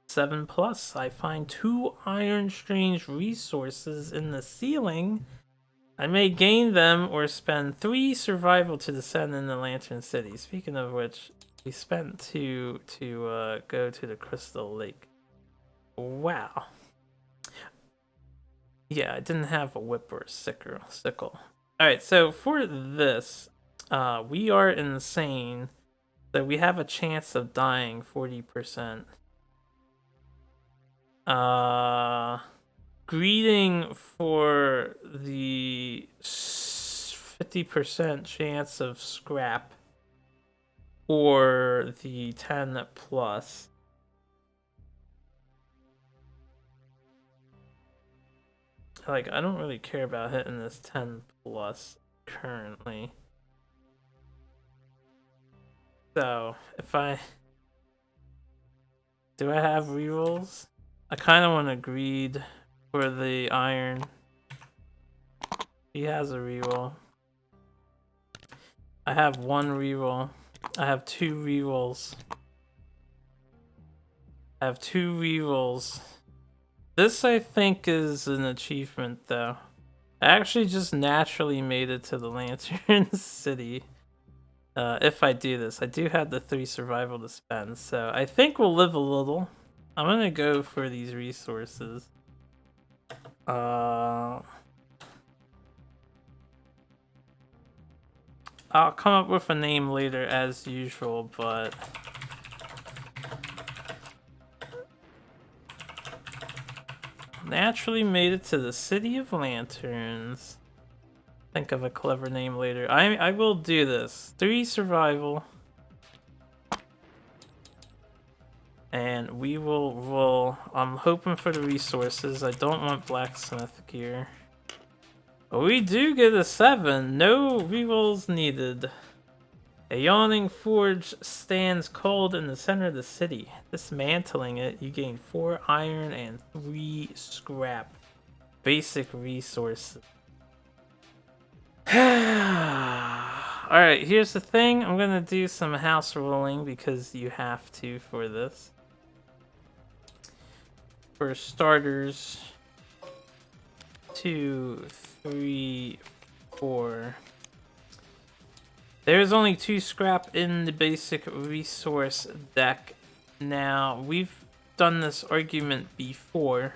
7 plus. I find 2 Iron Strange resources in the ceiling. I may gain them or spend 3 survival to descend in the Lantern City. Speaking of which, we spent 2 to go to the Crystal Lake. Wow. Yeah, I didn't have a whip or a sickle. Alright, so for this, we are insane. So we have a chance of dying 40%. Greeting for the 50% chance of scrap or the 10 plus. Like, I don't really care about hitting this 10 plus currently. So, if I... Do I have rerolls? I kind of want to greed for the iron. He has a reroll. I have 1 reroll. I have 2 rerolls. I have 2 rerolls. This, I think, is an achievement, though. I actually just naturally made it to the Lantern City. If I do this. I do have the 3 survival to spend, so I think we'll live a little. I'm gonna go for these resources. I'll come up with a name later as usual, but... Naturally made it to the City of Lanterns. Think of a clever name later. I will do this. 3 survival. And we will roll. I'm hoping for the resources. I don't want blacksmith gear. But we do get a 7. No rerolls needed. A yawning forge stands cold in the center of the city. Dismantling it, you gain 4 iron and 3 scrap. Basic resources. Alright, here's the thing. I'm gonna do some house rolling because you have to for this. For starters, 2, 3, 4. There's only 2 scrap in the basic resource deck. Now, we've done this argument before.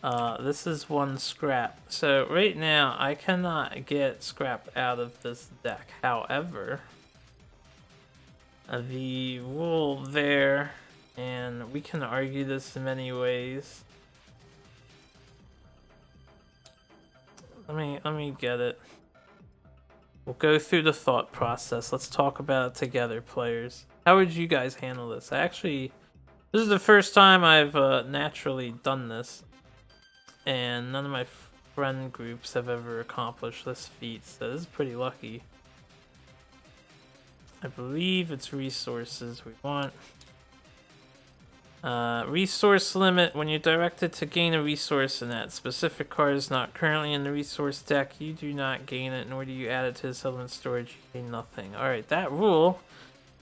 This is 1 scrap. So right now, I cannot get scrap out of this deck. However, the rule there, and we can argue this in many ways. Let me get it. We'll go through the thought process. Let's talk about it together, players. How would you guys handle this? This is the first time I've naturally done this. And none of my friend groups have ever accomplished this feat, so this is pretty lucky. I believe it's resources we want. Resource limit. When you're directed to gain a resource and that specific card is not currently in the resource deck, you do not gain it, nor do you add it to the settlement storage. You gain nothing. Alright, that rule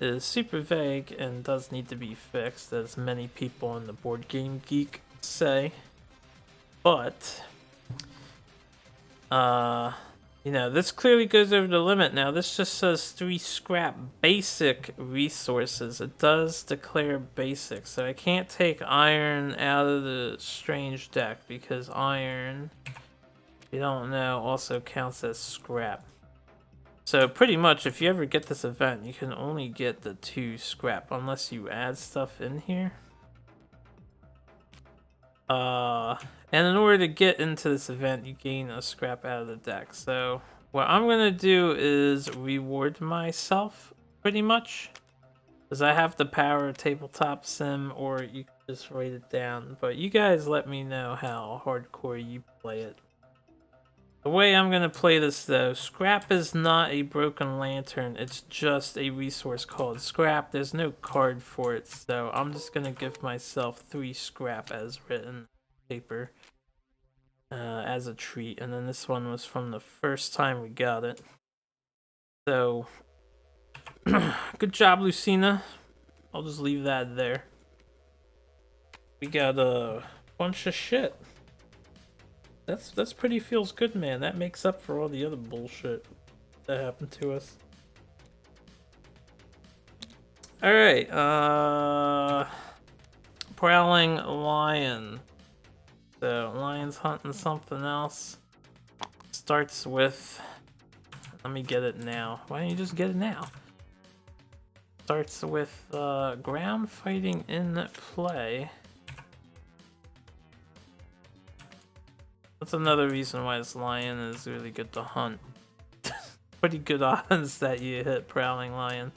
is super vague and does need to be fixed, as many people in the Board Game Geek say. But, you know, this clearly goes over the limit. Now, this just says 3 scrap basic resources. It does declare basic, so I can't take iron out of the strange deck because iron, if you don't know, also counts as scrap. So pretty much, if you ever get this event, you can only get the 2 scrap unless you add stuff in here. And in order to get into this event, you gain a scrap out of the deck. So what I'm gonna do is reward myself, pretty much, because I have the power of tabletop sim, or you can just write it down. But you guys let me know how hardcore you play it. The way I'm gonna play this though, scrap is not a broken lantern, it's just a resource called scrap. There's no card for it, so I'm just gonna give myself 3 scrap as written paper as a treat. And then this one was from the first time we got it. So, good job, Lucina. I'll just leave that there. We got a bunch of shit. That's pretty feels good, man. That makes up for all the other bullshit that happened to us. Alright, Prowling Lion. So, Lion's hunting something else. Starts with... Let me get it now. Why don't you just get it now? Starts with ground fighting in play. That's another reason why this lion is really good to hunt. Pretty good odds that you hit Prowling Lion.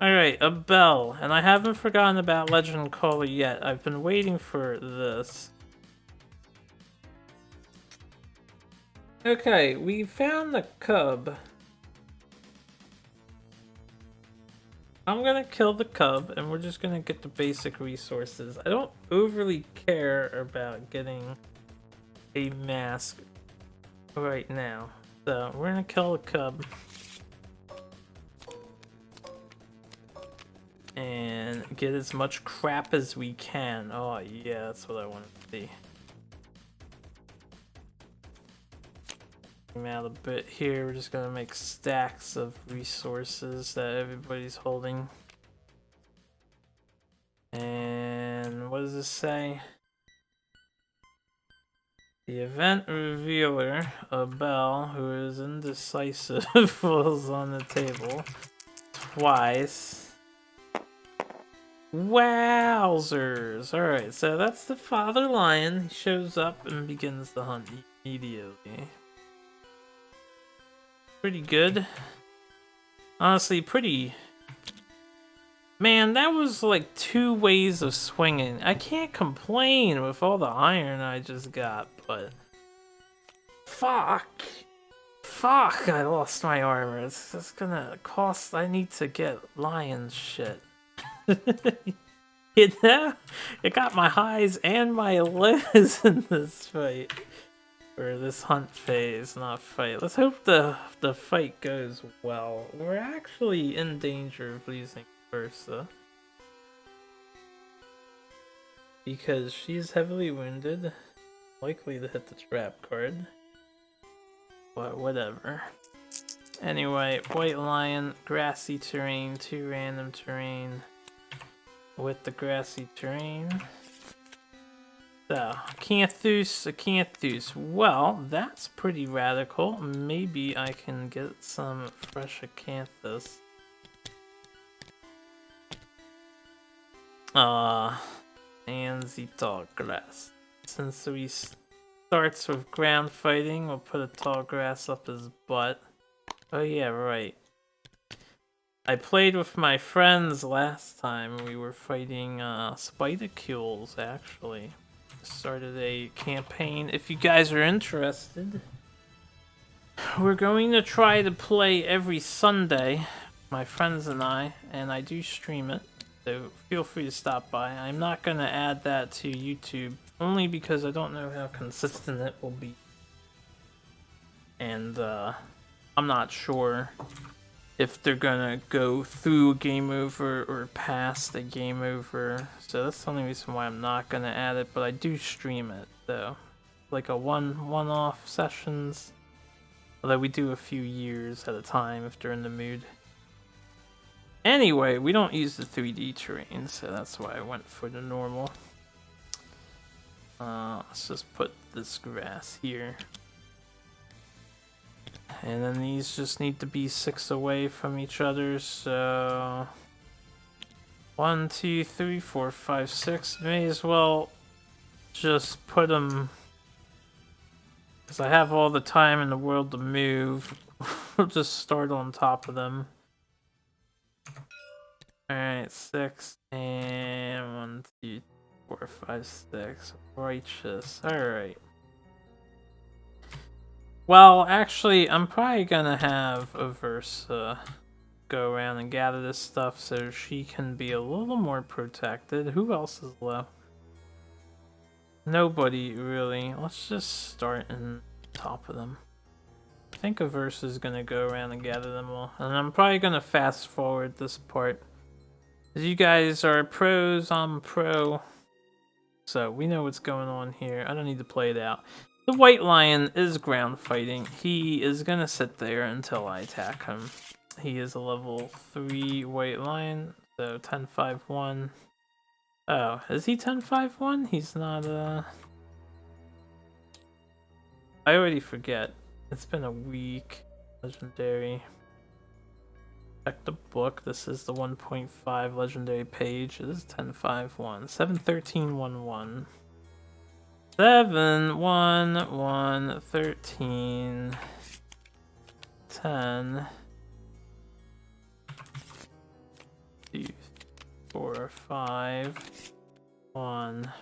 Alright, a bell. And I haven't forgotten about Legend Caller yet. I've been waiting for this. Okay, we found the cub. I'm gonna kill the cub, and we're just gonna get the basic resources. I don't overly care about getting a mask right now. So, we're gonna kill the cub. And get as much crap as we can. Oh yeah, that's what I want to see. Out a bit here, we're just gonna make stacks of resources that everybody's holding. And what does this say? The event revealer, a bell who is indecisive, falls on the table twice. Wowzers! Alright, so that's the father lion. He shows up and begins the hunt immediately. Pretty good. Honestly, pretty... Man, that was like 2 ways of swinging. I can't complain with all the iron I just got, but... Fuck! Fuck, I lost my armor. It's just gonna cost... I need to get lion shit. You know? It got my highs and my lows in this fight. Or this hunt phase, not fight. Let's hope the fight goes well. We're actually in danger of losing Ursa. Because she's heavily wounded. Likely to hit the trap card. But whatever. Anyway, White Lion, grassy terrain, 2 random terrain. With the grassy terrain. So, Acanthus, Acanthus. Well, that's pretty radical. Maybe I can get some fresh Acanthus. And the tall grass. Since we starts with ground fighting, we'll put a tall grass up his butt. Oh yeah, right. I played with my friends last time. We were fighting Spidacules, actually. Started a campaign. If you guys are interested, we're going to try to play every Sunday, my friends and I do stream it, so feel free to stop by. I'm not going to add that to YouTube, only because I don't know how consistent it will be. And I'm not sure if they're gonna go through a game over or past a game over, so that's the only reason why I'm not gonna add it. But I do stream it though, like a one-off sessions, although we do a few years at a time if they're in the mood. Anyway, we don't use the 3D terrain, so that's why I went for the normal. Let's just put this grass here. And then these just need to be 6 away from each other, so 1, 2, 3, 4, 5, 6. May as well just put them, because I have all the time in the world to move. We'll just start on top of them. Alright, 6 and 1, 2, 4, 5, 6. Righteous. Alright. Well, actually, I'm probably gonna have Aversa go around and gather this stuff so she can be a little more protected. Who else is left? Nobody, really. Let's just start in top of them. I think Aversa's gonna go around and gather them all. And I'm probably gonna fast forward this part. As you guys are pros, I'm pro. So we know what's going on here. I don't need to play it out. The White Lion is ground fighting. He is gonna sit there until I attack him. He is a level 3 White Lion, so 10-5-1. Oh, is he 10-5-1? He's not, I already forget. It's been a week. Legendary. Check the book. This is the 1.5 legendary page. This is 10-5-1. 7-13-1-1. 7-1-1-13. 10. 2, 4, 5, 1.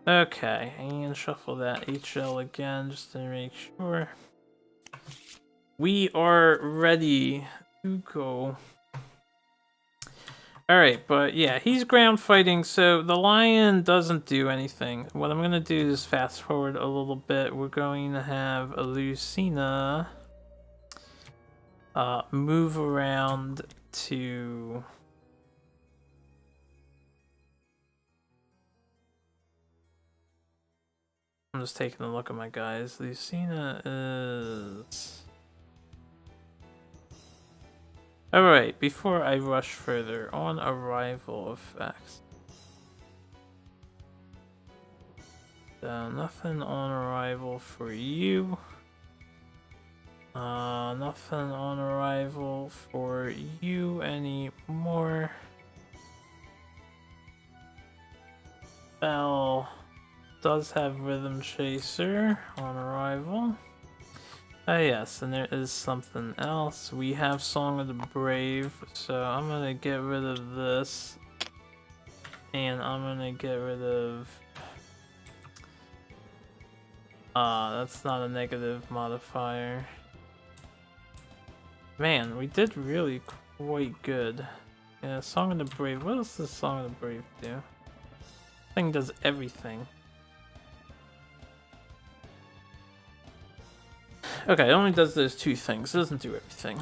Okay, and shuffle that HL again just to make sure. We are ready to go. Alright, but yeah, he's ground fighting, so the lion doesn't do anything. What I'm gonna do is fast forward a little bit. We're going to have Lucina move around to... I'm just taking a look at my guys. Lucina is... Alright, before I rush further, on arrival effects. So, nothing on arrival for you. Nothing on arrival for you anymore. Belle does have Rhythm Chaser on arrival. Oh yes, and there is something else. We have Song of the Brave, so I'm gonna get rid of this. And I'm gonna get rid of... that's not a negative modifier. Man, we did really quite good. Yeah, Song of the Brave. What else does Song of the Brave do? This thing does everything. Okay, it only does those two things. It doesn't do everything.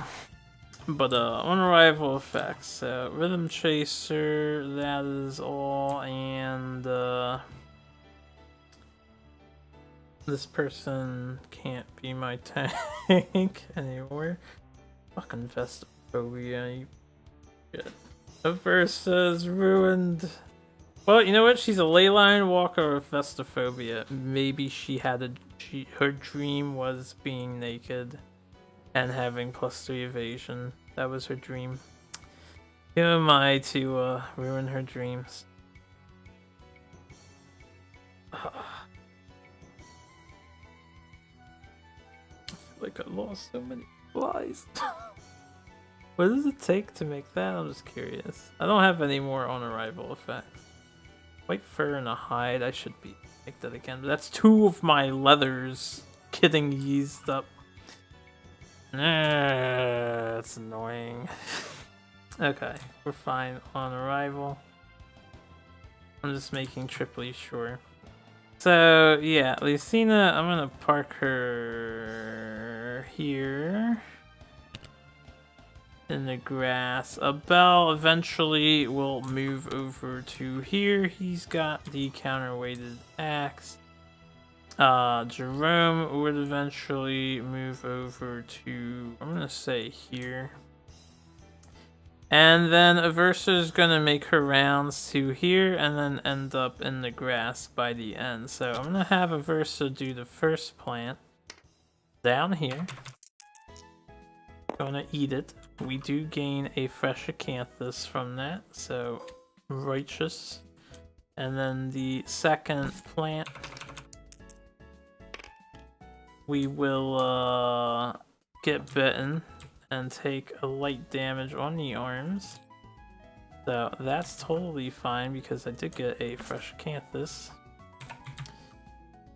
But on arrival effects, so Rhythm Chaser, that is all, and this person can't be my tank anymore. Fucking Vestophobia, you shit. Aversa's ruined. Well, you know what? She's a Leyline Walker with Vestophobia. Maybe she had her dream was being naked and having +3 evasion. That was her dream. Who am I to ruin her dreams? I feel like I lost so many flies. What does it take to make that? I'm just curious. I don't have any more on arrival effects. White fur and a hide. I should make that again. But that's 2 of my leathers getting used up. That's annoying. Okay, we're fine on arrival. I'm just making triply sure. So yeah, Lucina, I'm gonna park her here in the grass. Belle eventually will move over to here. He's got the counterweighted axe. Jerome would eventually move over to, I'm gonna say here. And then Aversa is gonna make her rounds to here and then end up in the grass by the end. So I'm gonna have Aversa do the first plant down here. Gonna eat it. We do gain a fresh acanthus from that, so righteous. And then the second plant, we will get bitten and take a light damage on the arms. So that's totally fine because I did get a fresh acanthus.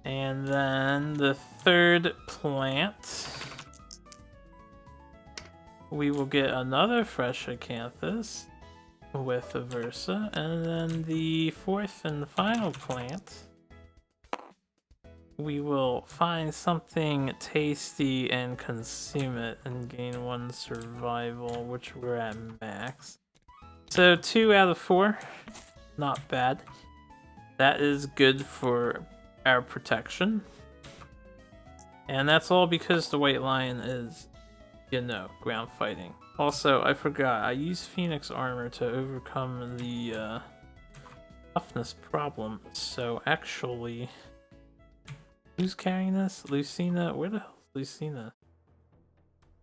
And then the third plant, we will get another fresh acanthus with Aversa, and then the fourth and final plant, we will find something tasty and consume it and gain 1 survival, which we're at max. So 2 out of 4, not bad. That is good for our protection. And that's all because the White Lion is, you know, ground fighting. Also, I forgot, I used Phoenix armor to overcome the toughness problem. So actually, who's carrying this? Lucina? Where the hell is Lucina?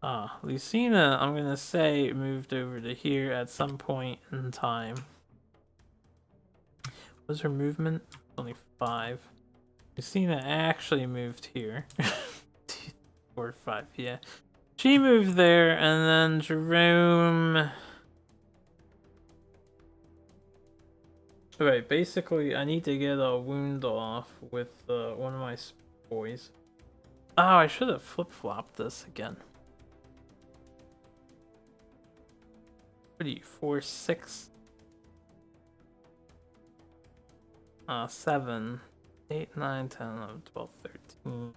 Ah, Lucina, I'm gonna say, moved over to here at some point in time. What was her movement? Only 5. Lucina actually moved here. 4 or 5, yeah. She moved there, and then Jerome... Right, basically, I need to get a wound off with one of my boys. Oh, I should have flip-flopped this again. What are you, 4, 6? 7, 8, 9, 10, 11, 12, 13.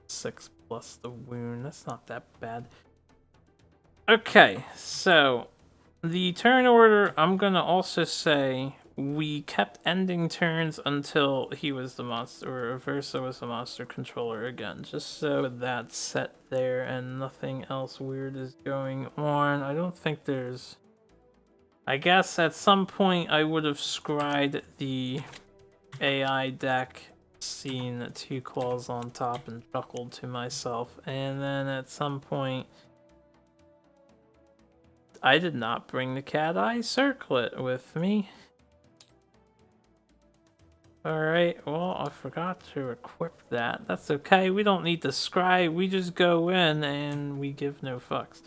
6 plus the wound. That's not that bad. Okay, so the turn order, I'm gonna also say we kept ending turns until he was the monster, or Aversa was the monster controller again, just so that's set there and nothing else weird is going on. I don't think there's... I guess at some point I would have scried the AI deck, seen 2 claws on top and chuckled to myself, and then at some point I did not bring the cat eye circlet with me. Alright, well, I forgot to equip that. That's okay, we don't need to scry, we just go in and we give no fucks.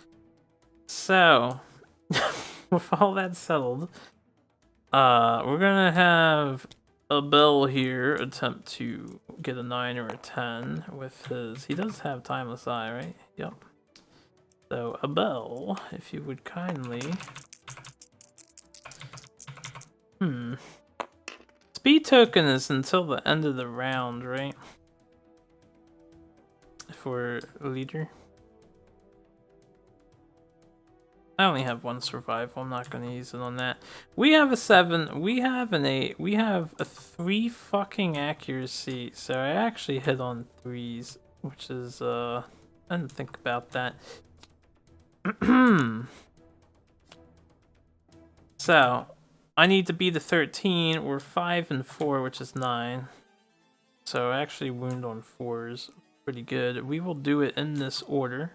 So, with all that settled, we're gonna have Abel here attempt to get a 9 or a 10 with his... He does have Timeless Eye, right? Yep. So, Abel, if you would kindly... Speed token is until the end of the round, right? For leader. I only have 1 survival, I'm not going to use it on that. We have a 7, we have an 8, we have a 3 fucking accuracy, so I actually hit on 3s, which is, I didn't think about that. So, I need to be the 13, we're 5 and 4, which is 9. So I actually wound on 4s, pretty good. We will do it in this order.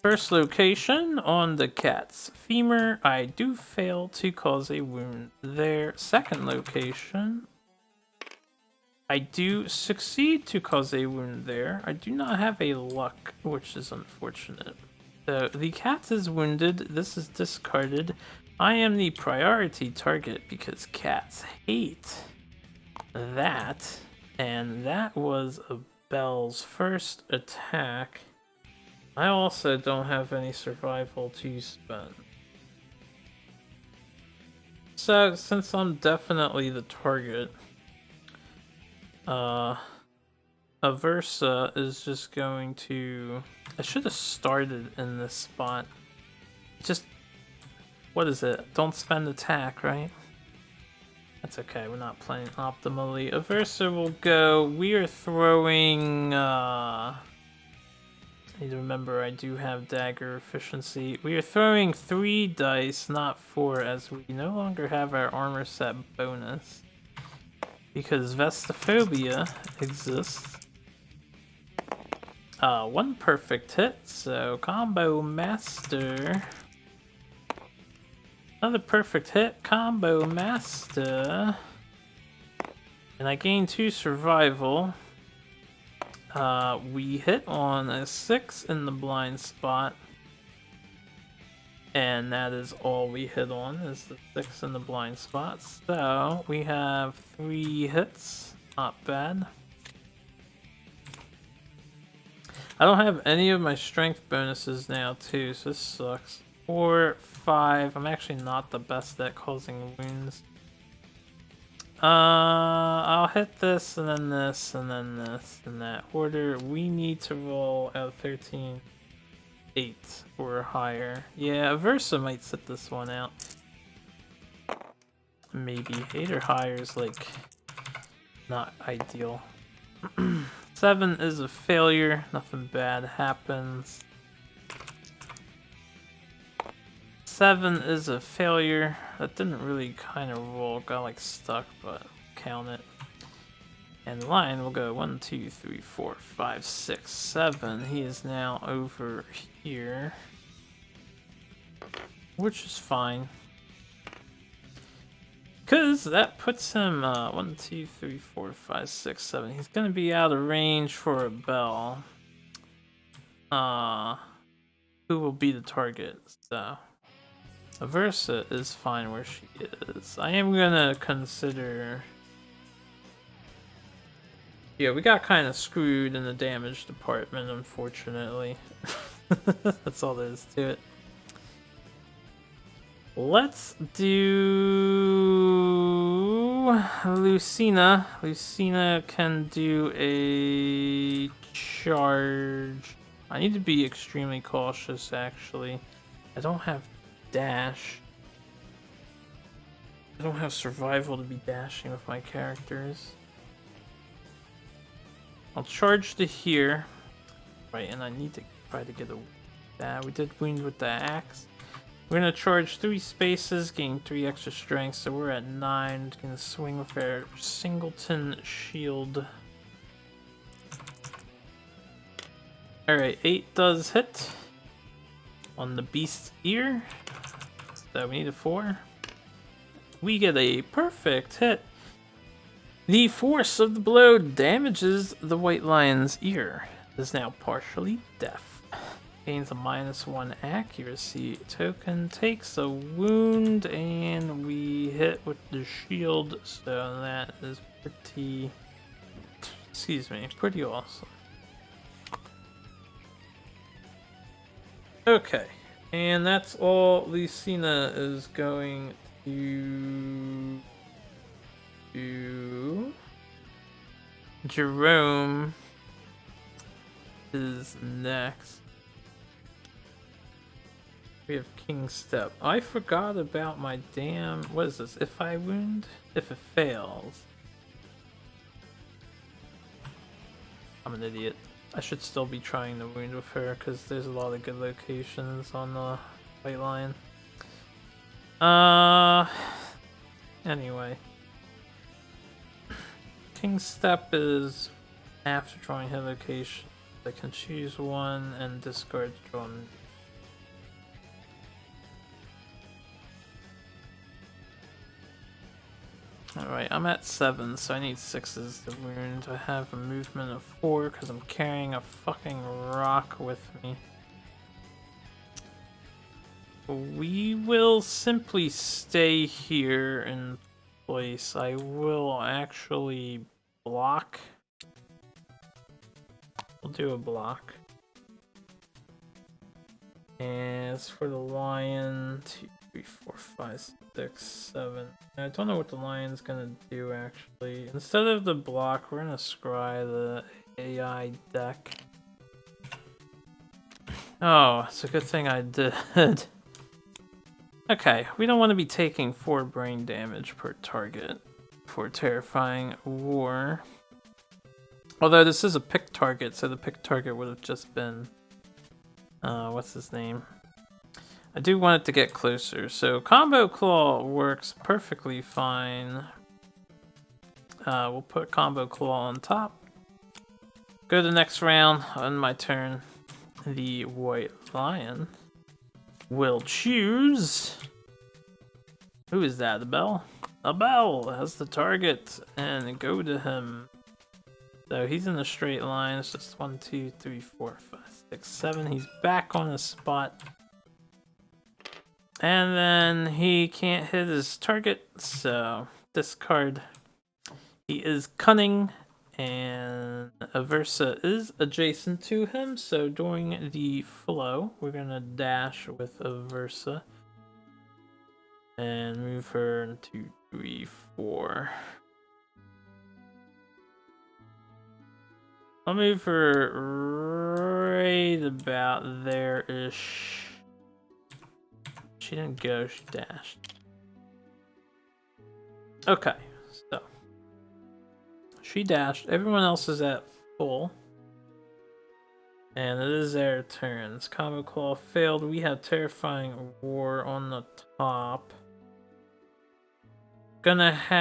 First location on the cat's femur, I do fail to cause a wound there. Second location, I do succeed to cause a wound there. I do not have a luck, which is unfortunate. So the cat is wounded, this is discarded. I am the priority target because cats hate that. And that was Abel's first attack. I also don't have any survival to spend. So, since I'm definitely the target, Aversa is just going to... I should have started in this spot. Just... What is it? Don't spend attack, right? That's okay, we're not playing optimally. Aversa will go... We are throwing... I need to remember I do have dagger efficiency. We are throwing 3 dice, not 4, as we no longer have our armor set bonus. Because Vestophobia exists. 1 perfect hit, so Combo Master. Another perfect hit, Combo Master. And I gain 2 survival. We hit on a 6 in the blind spot. And that is all we hit on, is the 6 in the blind spot. So, we have 3 hits. Not bad. I don't have any of my strength bonuses now too, so this sucks. 4, 5. I'm actually not the best at causing wounds. I'll hit this and then this and then this in that order. We need to roll out 13, 8 or higher. Yeah, Versa might sit this one out. Maybe 8 or higher is like not ideal. 7 is a failure. Nothing bad happens. 7 is a failure. That didn't really kind of roll. Got like stuck, but count it. And Lion will go 1, 2, 3, 4, 5, 6, 7. He is now over here, which is fine. Because that puts him 1, 2, 3, 4, 5, 6, 7. He's going to be out of range for a bell. Who will be the target? So Aversa is fine where she is. I am going to consider... Yeah, we got kind of screwed in the damage department, unfortunately. That's all there is to it. Let's do Lucina. Lucina can do a charge. I need to be extremely cautious, actually. I don't have dash. I don't have survival to be dashing with my characters. I'll charge to here. Right, and I need to try to get a... we did wound with the axe. We're gonna charge 3 spaces, gain 3 extra strength, so we're at 9. Gonna swing with our singleton shield. Alright, 8 does hit on the beast's ear. So we need a 4. We get a perfect hit. The force of the blow damages the white lion's ear. It is now partially deaf. Gains a -1 accuracy token, takes a wound, and we hit with the shield, so that is pretty... Excuse me, pretty awesome. Okay, and that's all Lucina is going to do. Jerome is next. We have King Step. I forgot about my damn... What is this? If I wound? If it fails. I'm an idiot. I should still be trying to wound with her because there's a lot of good locations on the White Lion. Anyway. King Step is after drawing hit location. I can choose one and discard drawn. Alright, I'm at 7, so I need 6s to wound. I have a movement of 4 because I'm carrying a fucking rock with me. We will simply stay here in place. I will actually block. We'll do a block. And as for the lion, 2, 3, 4, 5, 6, 7. I don't know what the lion's gonna do actually. Instead of the block, we're gonna scry the AI deck. Oh, it's a good thing I did. Okay, we don't want to be taking 4 brain damage per target for Terrifying War. Although this is a pick target, so the pick target would have just been... what's his name? I do want it to get closer, so Combo Claw works perfectly fine. We'll put Combo Claw on top. Go to the next round. On my turn, the White Lion will choose... Who is that? A bell? A bell as the target, and go to him. So he's in a straight line. It's just 1, 2, 3, 4, 5, 6, 7. He's back on his spot. And then he can't hit his target, so discard. He is cunning, and Aversa is adjacent to him, so during the flow, we're gonna dash with Aversa and move her into 3, 4. I'll move her right about there-ish. She didn't go, she dashed. Okay, so she dashed. Everyone else is at full. And it is their turns. Combo Claw failed. We have Terrifying Roar on the top. Gonna have...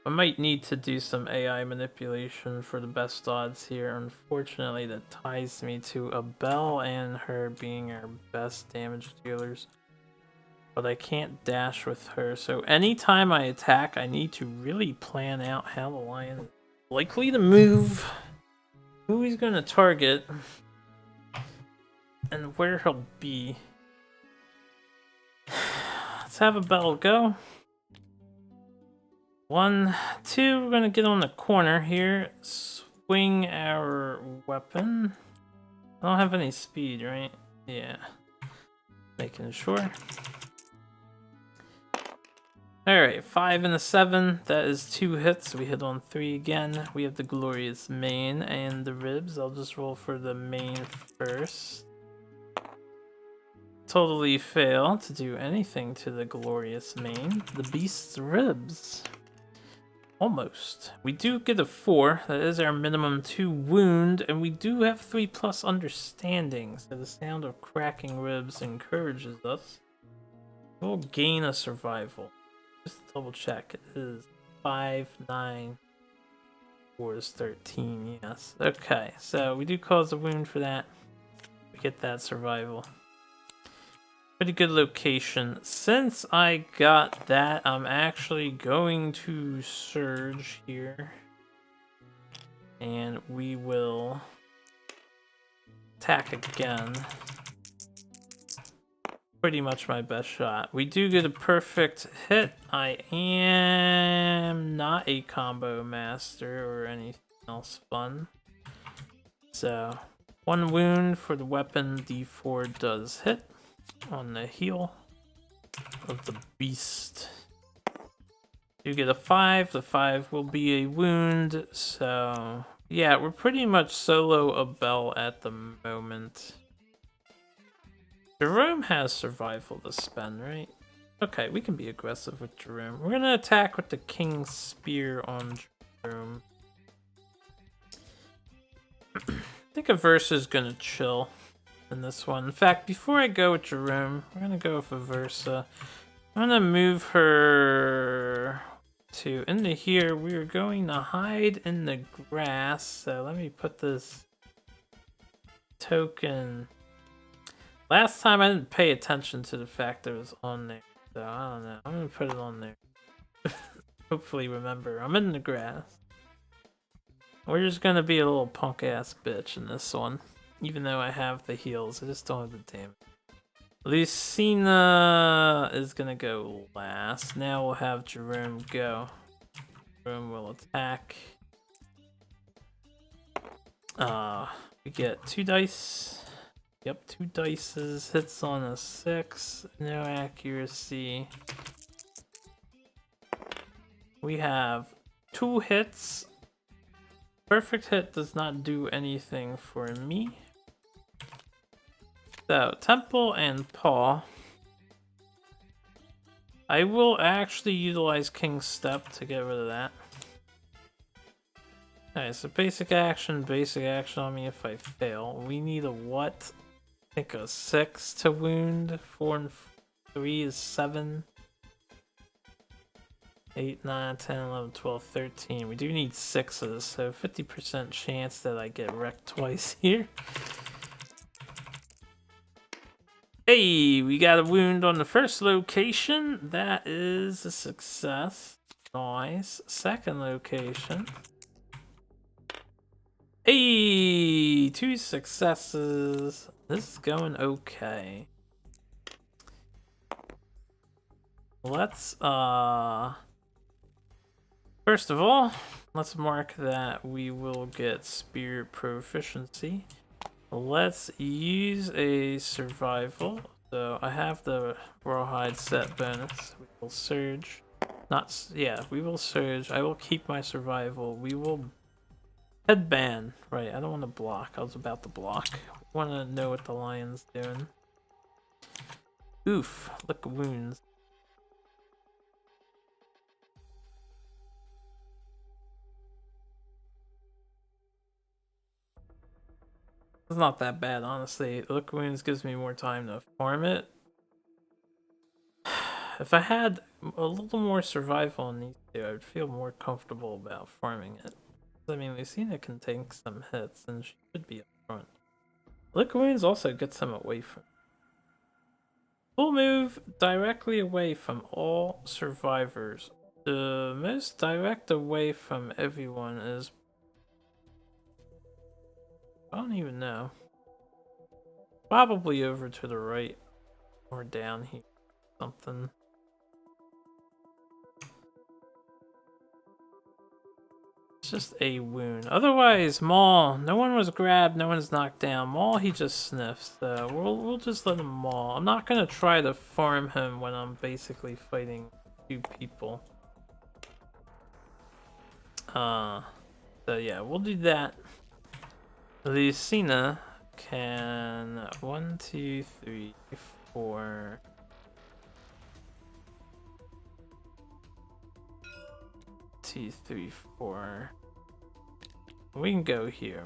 I might need to do some AI manipulation for the best odds here. Unfortunately, that ties me to a Belle and her being our best damage dealers. But I can't dash with her, so anytime I attack, I need to really plan out how the lion is likely to move, who he's gonna target, and where he'll be. Let's have a Belle go. 1, 2, we're gonna get on the corner here, swing our weapon. I don't have any speed, right? Yeah. Making sure. Alright, 5 and a 7. That is 2 hits. We hit on 3 again. We have the Glorious Mane and the Ribs. I'll just roll for the Mane first. Totally fail to do anything to the Glorious Mane. The Beast's Ribs. Almost. We do get a 4. That is our minimum 2 wound. And we do have 3+ understanding. So the sound of cracking ribs encourages us. We'll gain a survival. Just double check. It is 5, 9, 4 is 13. Yes. Okay, so we do cause a wound for that. We get that survival. Pretty good location. Since I got that, I'm actually going to surge here. And we will attack again. Pretty much my best shot. We do get a perfect hit. I am not a combo master or anything else fun. So, 1 wound for the weapon. D4 does hit on the heel of the beast. You get a 5. The 5 will be a wound. So, yeah, we're pretty much solo a Belle at the moment. Jerome has survival to spend, right? Okay, we can be aggressive with Jerome. We're gonna attack with the King's Spear on Jerome. I think Aversa's gonna chill in this one. In fact, before I go with Jerome, we're gonna go with Aversa. I'm gonna move her to into here. We're going to hide in the grass. So let me put this token. Last time I didn't pay attention to the fact that it was on there, so I don't know. I'm gonna put it on there. Hopefully remember, I'm in the grass. We're just gonna be a little punk ass bitch in this one. Even though I have the heals, I just don't have the damage. Lucina is gonna go last. Now we'll have Jerome go. Jerome will attack. We get 2 dice. Yep, 2 dices, hits on a 6, no accuracy. We have 2 hits. Perfect hit does not do anything for me. So, Temple and Paw. I will actually utilize King's Step to get rid of that. Alright, so basic action on me if I fail. We need a what? I think a 6 to wound. 4 and 3 is 7. 8, 9, 10, 11, 12, 13. We do need 6s, so 50% chance that I get wrecked twice here. Hey, we got a wound on the first location. That is a success. Nice. Second location. Hey, 2 successes. This is going okay. Let's, first of all, let's mark that we will get spear proficiency. Let's use a survival. So I have the rawhide set bonus. We will surge. We will surge. I will keep my survival. We will headband. Right, I don't want to block. I was about to block. I want to know what the lion's doing. Oof, look, wounds. It's not that bad, honestly. Look, wounds gives me more time to farm it. If I had a little more survival in these two, I would feel more comfortable about farming it. I mean, Lucina can take some hits, and she should be up front. Look, wounds also gets him away from. Full move directly away from all survivors. The most direct away from everyone is. I don't even know. Probably over to the right or down here. Something. It's just a wound. Otherwise, Maul, no one was grabbed, no one's knocked down. Maul, he just sniffs. So we'll just let him maul. I'm not gonna try to farm him when I'm basically fighting two people. So yeah, we'll do that. Lucina can 1, 2, 3, 4. 2, 3, 4. We can go here,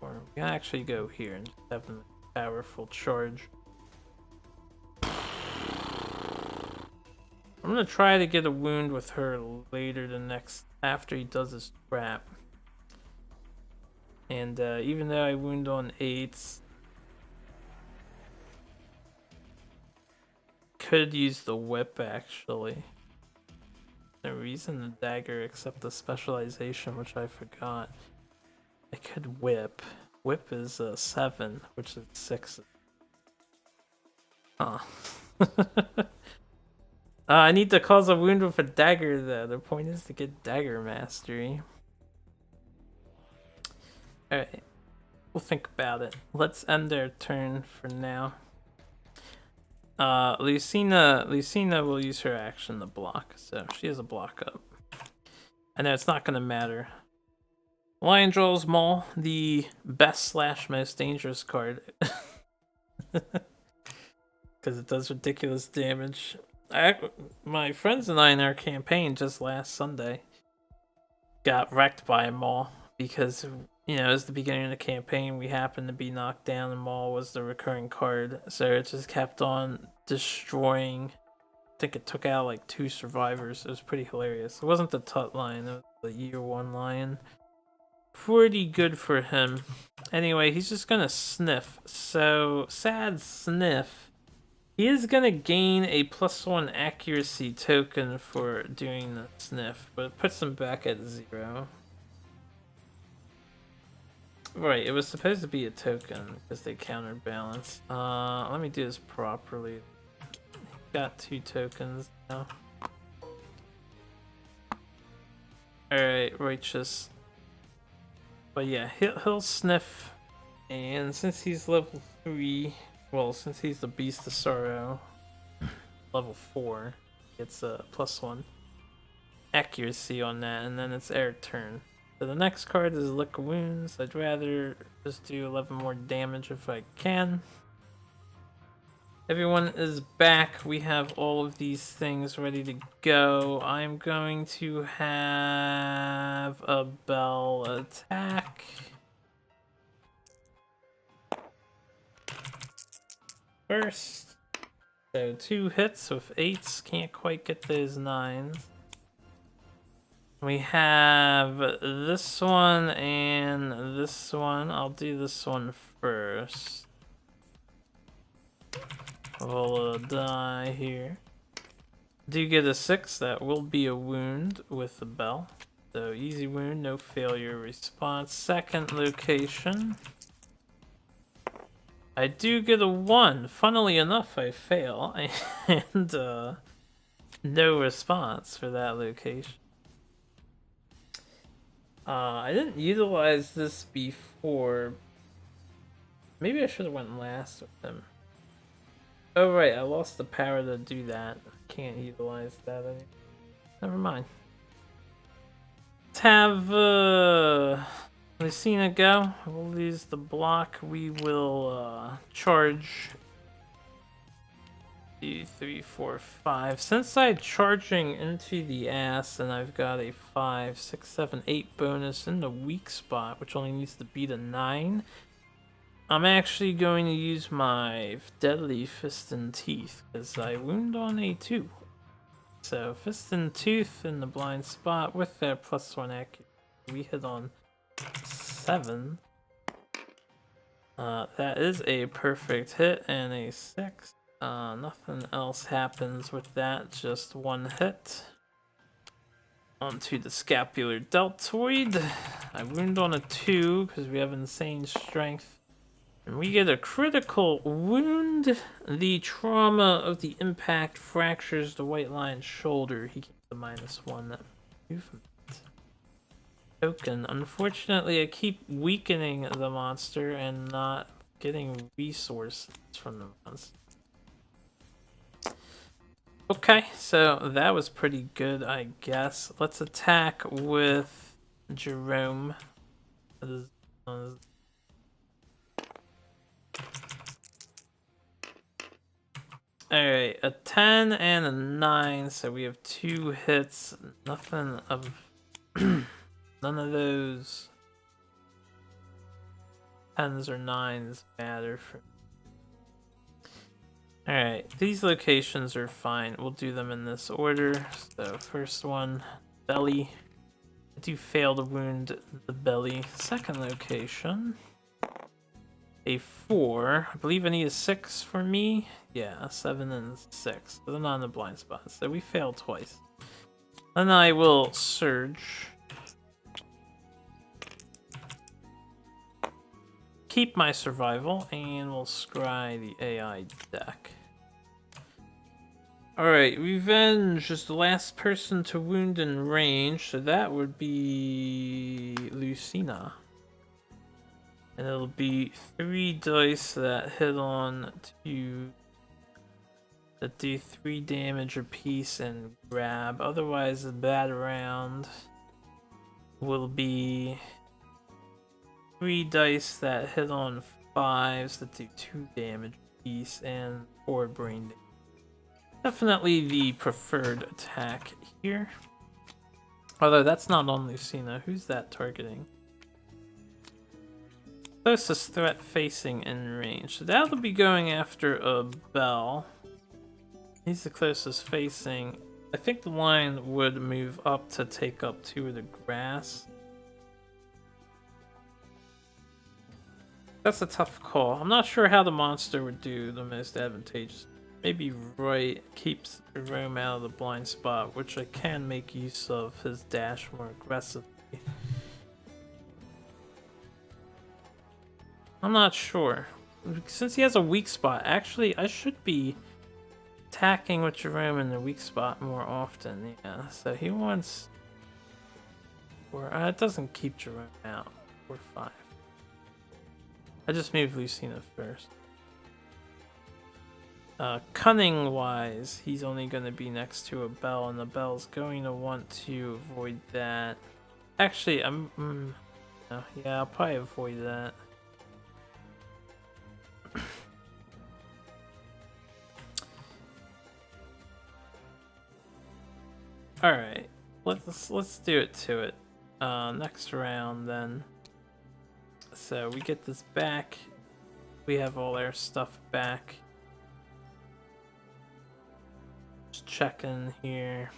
or we can actually go here and have them powerful charge. I'm gonna try to get a wound with her later after he does his trap. And even though I wound on 8s, could use the whip actually. No reason the dagger except the specialization, which I forgot. I could whip. Whip is 7, which is 6. Huh. I need to cause a wound with a dagger though. The point is to get dagger mastery. Alright. We'll think about it. Let's end their turn for now. Lucina will use her action to block, so she has a block up. I know it's not gonna matter. Lion draws Maul, the best / most dangerous card. Because it does ridiculous damage. My friends and I in our campaign just last Sunday got wrecked by Maul because, you know, it was the beginning of the campaign, we happened to be knocked down and Maul was the recurring card, so it just kept on destroying. I think it took out like 2 survivors. It was pretty hilarious. It wasn't the Tut Lion, it was the Year 1 Lion. Pretty good for him. Anyway, he's just gonna sniff. So, sad sniff. He is gonna gain a +1 accuracy token for doing the sniff, but it puts him back at 0. Right, it was supposed to be a token because they counterbalance. Let me do this properly. Got 2 tokens now. Alright, righteous. But yeah, he'll sniff, and since he's level 3, well, since he's the Beast of Sorrow, level 4, it's a +1 accuracy on that, and then it's air turn. So the next card is Lick Wounds. I'd rather just do 11 more damage if I can. Everyone is back. We have all of these things ready to go. I'm going to have a bell attack. First. So 2 hits with 8s. Can't quite get those 9s. We have this one and this one. I'll do this one first. Roll a die here. Do get a 6, that will be a wound with the bell. So easy wound, no failure response. Second location. I do get a 1. Funnily enough, I fail. And no response for that location. I didn't utilize this before. Maybe I should have went last with him. Oh right, I lost the power to do that. Can't utilize that anymore. Never mind. Let's have Lucina go. We'll use the block. We will charge 2, 3, 4, 5. Since I'm charging into the ass and I've got a 5, 6, 7, 8 bonus in the weak spot, which only needs to beat a 9, I'm actually going to use my Deadly Fist and Teeth because I wound on a 2. So Fist and Tooth in the blind spot with their +1 accuracy. We hit on 7. That is a perfect hit and a 6. Nothing else happens with that, just 1 hit. Onto the scapular deltoid. I wound on a 2 because we have insane strength. And we get a critical wound. The trauma of the impact fractures the White Lion's shoulder. He gets the -1 movement token. Unfortunately, I keep weakening the monster and not getting resources from the monster. Okay, so that was pretty good, I guess. Let's attack with Jerome. Alright, a 10 and a 9, so we have 2 hits. Nothing of... none of those 10s or 9s matter for... Alright, these locations are fine. We'll do them in this order. So first one, belly. I do fail to wound the belly. Second location, a 4. I believe I need a 6 for me. Yeah, a 7 and 6. But I'm not in the blind spot, so we failed twice. Then I will surge. Keep my survival, and we'll scry the AI deck. Alright, Revenge is the last person to wound in range, so that would be Lucina. And it'll be 3 dice that hit on 2 that do 3 damage apiece and grab. Otherwise, the bad round will be 3 dice that hit on 5s that do 2 damage apiece and 4 brain damage. Definitely the preferred attack here. Although that's not on Lucina. Who's that targeting? Closest threat facing in range. So that'll be going after a Bell. He's the closest facing. I think the lion would move up to take up 2 of the grass. That's a tough call. I'm not sure how the monster would do the most advantageous. Maybe Roy keeps Jerome out of the blind spot, which I can make use of his dash more aggressively. I'm not sure. Since he has a weak spot, actually I should be attacking with Jerome in the weak spot more often. Yeah, so he wants... Or it doesn't keep Jerome out. Or 5. I just moved Lucina first. Cunning wise, he's only going to be next to a Bell, and the Bell's going to want to avoid that. Actually, no, yeah, I'll probably avoid that. Alright, let's do it to it. Next round then. So we get this back. We have all our stuff back. Just checking here.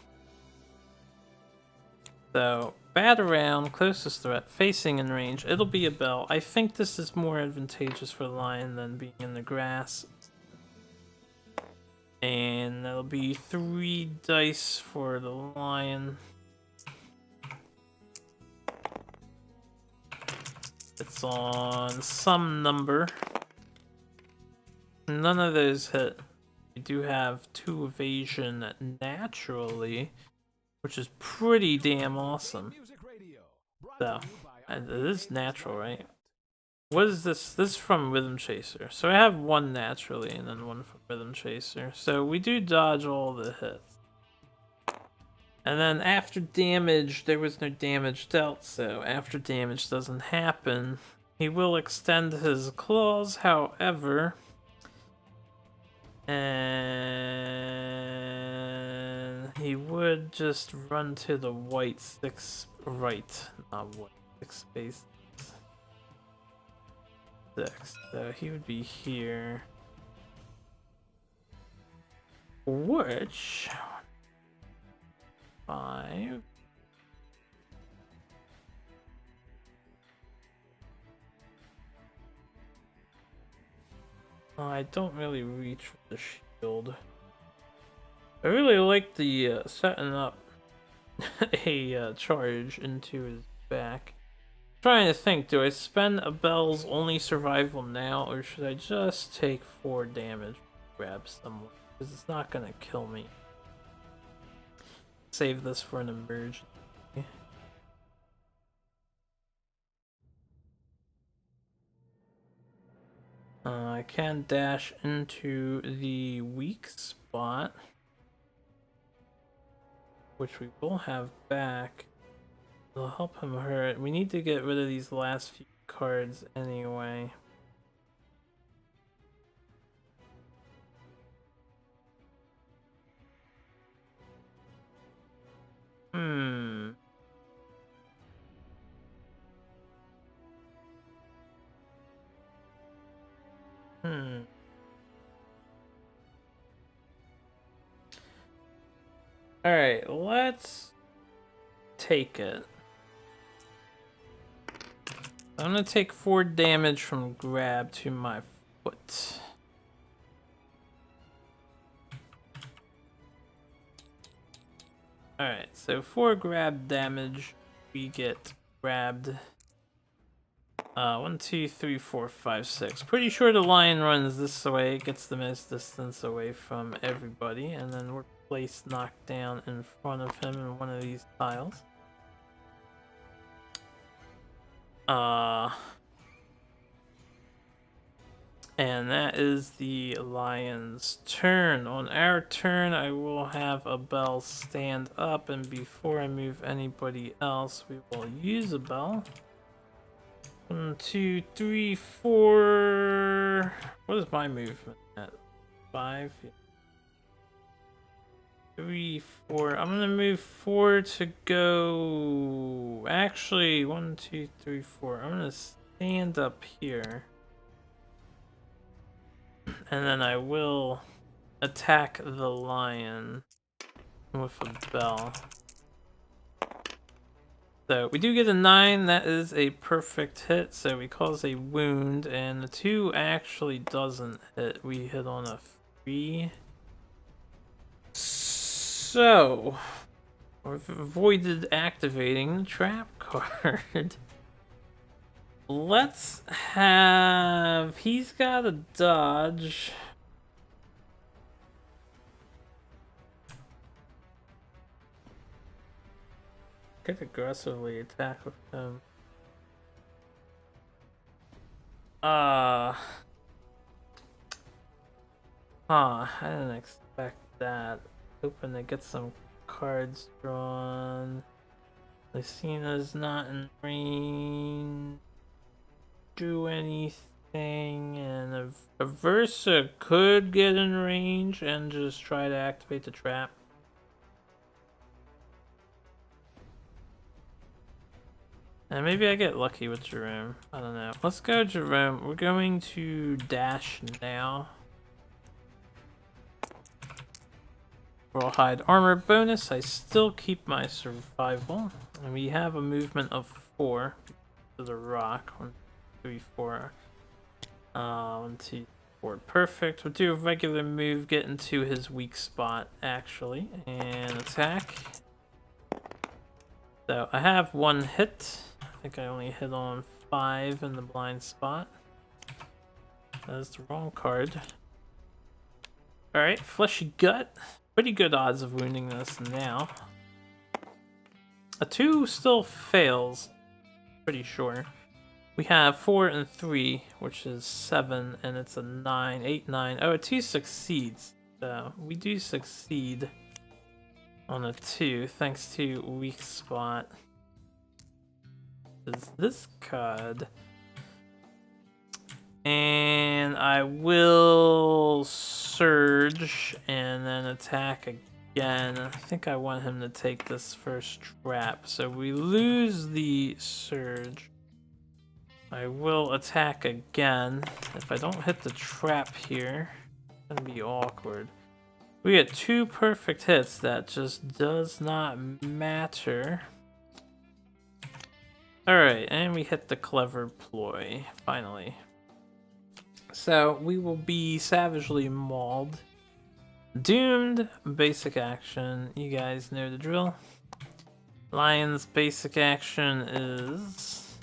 So, bad around, closest threat, facing in range. It'll be a Bell. I think this is more advantageous for the lion than being in the grass. And that'll be 3 dice for the lion. It's on some number. None of those hit. We do have 2 evasion naturally, which is pretty damn awesome. So, it is natural, right? What is this? This is from Rhythm Chaser. So I have one naturally and then one from Rhythm Chaser. So we do dodge all the hits. And then after damage, there was no damage dealt, so after damage doesn't happen, he will extend his claws, however. And he would just run to the white 6 right, not white 6 space 6. So he would be here. Which 5. I don't really reach for the shield. I really like the setting up a charge into his back. I'm trying to think, do I spend a Bell's only survival now, or should I just take 4 damage and grab someone? Because it's not gonna kill me. Save this for an emergency. I can dash into the weak spot, which we will have back. It'll help him hurt. We need to get rid of these last few cards anyway. Hmm. Alright, let's take it. I'm gonna take 4 damage from grab to my foot. Alright, so 4 grab damage, we get grabbed. 1, 2, 3, 4, 5, 6. Pretty sure the lion runs this way, it gets the most distance away from everybody, and then we're placed knocked down in front of him in one of these tiles. And that is the lion's turn. On our turn, I will have a Bell stand up, and before I move anybody else, we will use a Bell. 1, 2, 3, 4. What is my movement at? 5? 3, 4. I'm gonna move 4 to go. Actually, 1, 2, 3, 4. I'm gonna stand up here. And then I will attack the lion with a Bell. So we do get a 9, that is a perfect hit, so we cause a wound, and the 2 actually doesn't hit. We hit on a 3. So we've avoided activating the trap card. Let's have... he's got a dodge. Could aggressively attack with him. I didn't expect that. Hoping to get some cards drawn. Lycina's not in range. Do anything, and Aversa could get in range and just try to activate the trap. And maybe I get lucky with Jerome. I don't know. Let's go Jerome. We're going to dash now. Rawhide armor bonus. I still keep my survival. And we have a movement of 4 to the rock. 1, 3, 4. 1, 2, 4. Perfect. We'll do a regular move, get into his weak spot actually, and attack. So I have 1 hit. I think I only hit on 5 in the blind spot. That's the wrong card. Alright, Fleshy Gut. Pretty good odds of wounding this now. A 2 still fails. pretty sure. We have 4 and 3, which is 7, and it's a 9, 8, 9. Oh, a 2 succeeds. So we do succeed on a 2, thanks to weak spot. Is this card? And I will surge and then attack again. I think I want him to take this first trap. So we lose the surge. I will attack again. If I don't hit the trap here, it's gonna be awkward. We get 2 perfect hits. That just does not matter. Alright, and we hit the clever ploy, finally. So we will be savagely mauled. Doomed, basic action. You guys know the drill. Lion's basic action is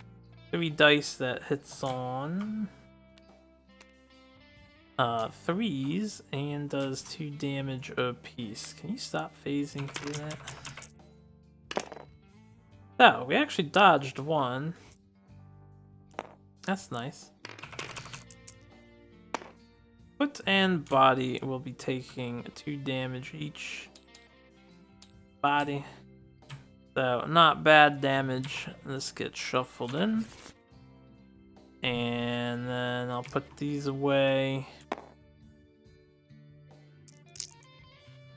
3 dice that hits on 3s and does 2 damage apiece. Can you stop phasing through that? Oh, we actually dodged 1. That's nice. Foot and body will be taking 2 damage each. Body. So, not bad damage. This gets shuffled in. And then I'll put these away.